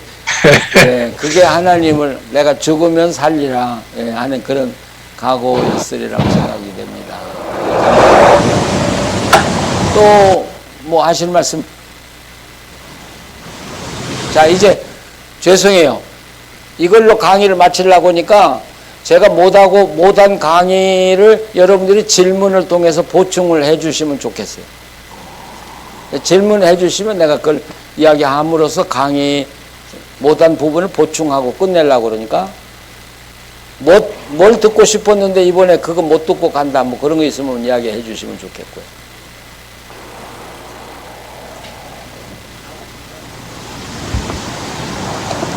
네, 그게 하나님을 내가 죽으면 살리라 하는 그런 각오였으리라고 생각이 됩니다. 또 뭐 하실 말씀? 자, 이제 죄송해요. 이걸로 강의를 마치려고 하니까 제가 못한 강의를 여러분들이 질문을 통해서 보충을 해 주시면 좋겠어요. 질문해 주시면 내가 그걸 이야기함으로써 강의 못한 부분을 보충하고 끝내려고 그러니까 뭘 듣고 싶었는데 이번에 그거 못 듣고 간다. 뭐 그런 거 있으면 이야기해 주시면 좋겠고요.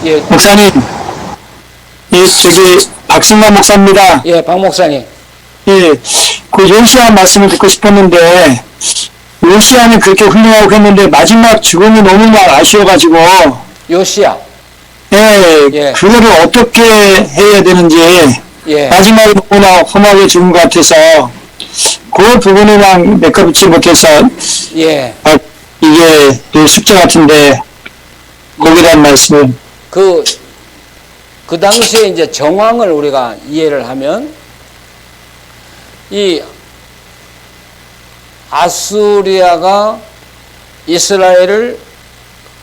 예, 목사님, 예, 박승만 목사입니다. 예, 박 목사님. 예, 그 요시야 말씀을 듣고 싶었는데, 요시야는 그렇게 훌륭하고 했는데, 마지막 죽음이 너무나 아쉬워가지고, 요시야. 예, 예. 그거를 어떻게 해야 되는지, 예. 마지막에 너무나 험하게 죽은 것 같아서, 그 부분에만 메꿔붙지 못해서, 예. 아, 이게 좀 쉽지 같은데, 거기에 대한 말씀을, 그 당시에 이제 정황을 우리가 이해를 하면, 이 아수리아가 이스라엘을,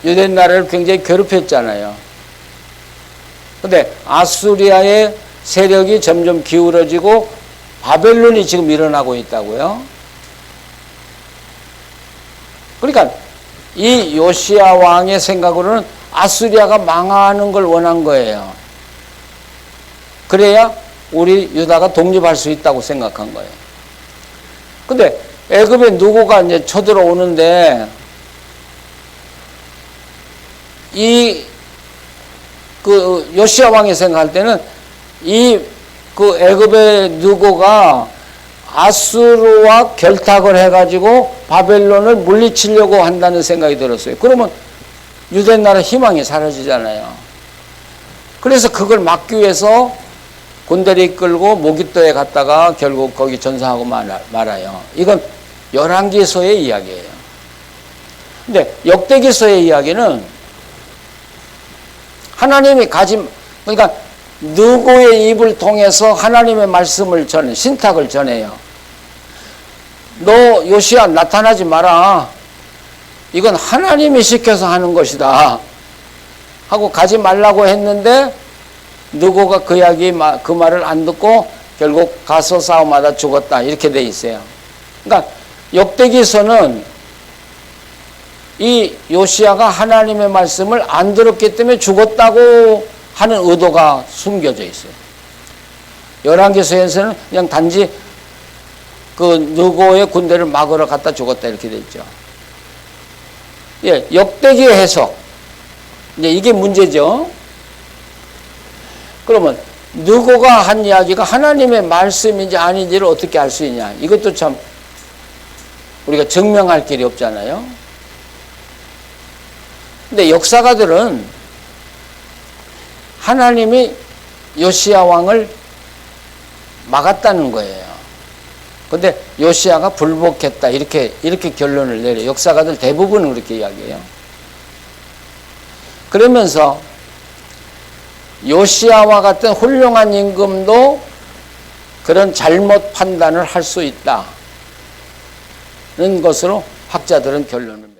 유대 나라를 굉장히 괴롭혔잖아요. 근데 아수리아의 세력이 점점 기울어지고 바벨론이 지금 일어나고 있다고요. 그러니까 이 요시야 왕의 생각으로는 아수리아가 망하는 걸 원한 거예요. 그래야 우리 유다가 독립할 수 있다고 생각한 거예요. 근데 애굽에 누구가 이제 쳐들어오는데 그 요시야 왕이 생각할 때는 그 애굽의 누구가 아수르와 결탁을 해가지고 바벨론을 물리치려고 한다는 생각이 들었어요. 그러면 유대 나라 희망이 사라지잖아요. 그래서 그걸 막기 위해서 군대를 이끌고 모깃도에 갔다가 결국 거기 전사하고 말아요. 이건 열왕기서의 이야기예요. 근데 역대기서의 이야기는 하나님이 그러니까 누구의 입을 통해서 하나님의 말씀을 신탁을 전해요. 너 요시야 나타나지 마라. 이건 하나님이 시켜서 하는 것이다. 하고 가지 말라고 했는데 누구가 그 말을 안 듣고 결국 가서 싸움하다 죽었다. 이렇게 돼 있어요. 그러니까 역대기서는 이 요시야가 하나님의 말씀을 안 들었기 때문에 죽었다고 하는 의도가 숨겨져 있어요. 열왕기서에서는 그냥 단지 그 누구의 군대를 막으러 갔다 죽었다 이렇게 돼 있죠. 예, 역대기의 해석. 이제 이게 문제죠. 그러면 누구가 한 이야기가 하나님의 말씀인지 아닌지를 어떻게 알 수 있냐. 이것도 참 우리가 증명할 길이 없잖아요. 근데 역사가들은 하나님이 요시야 왕을 막았다는 거예요. 근데 요시야가 불복했다. 이렇게 결론을 내려요. 역사가들 대부분은 그렇게 이야기해요. 그러면서 요시야와 같은 훌륭한 임금도 그런 잘못 판단을 할 수 있다는 것으로 학자들은 결론을 내려요.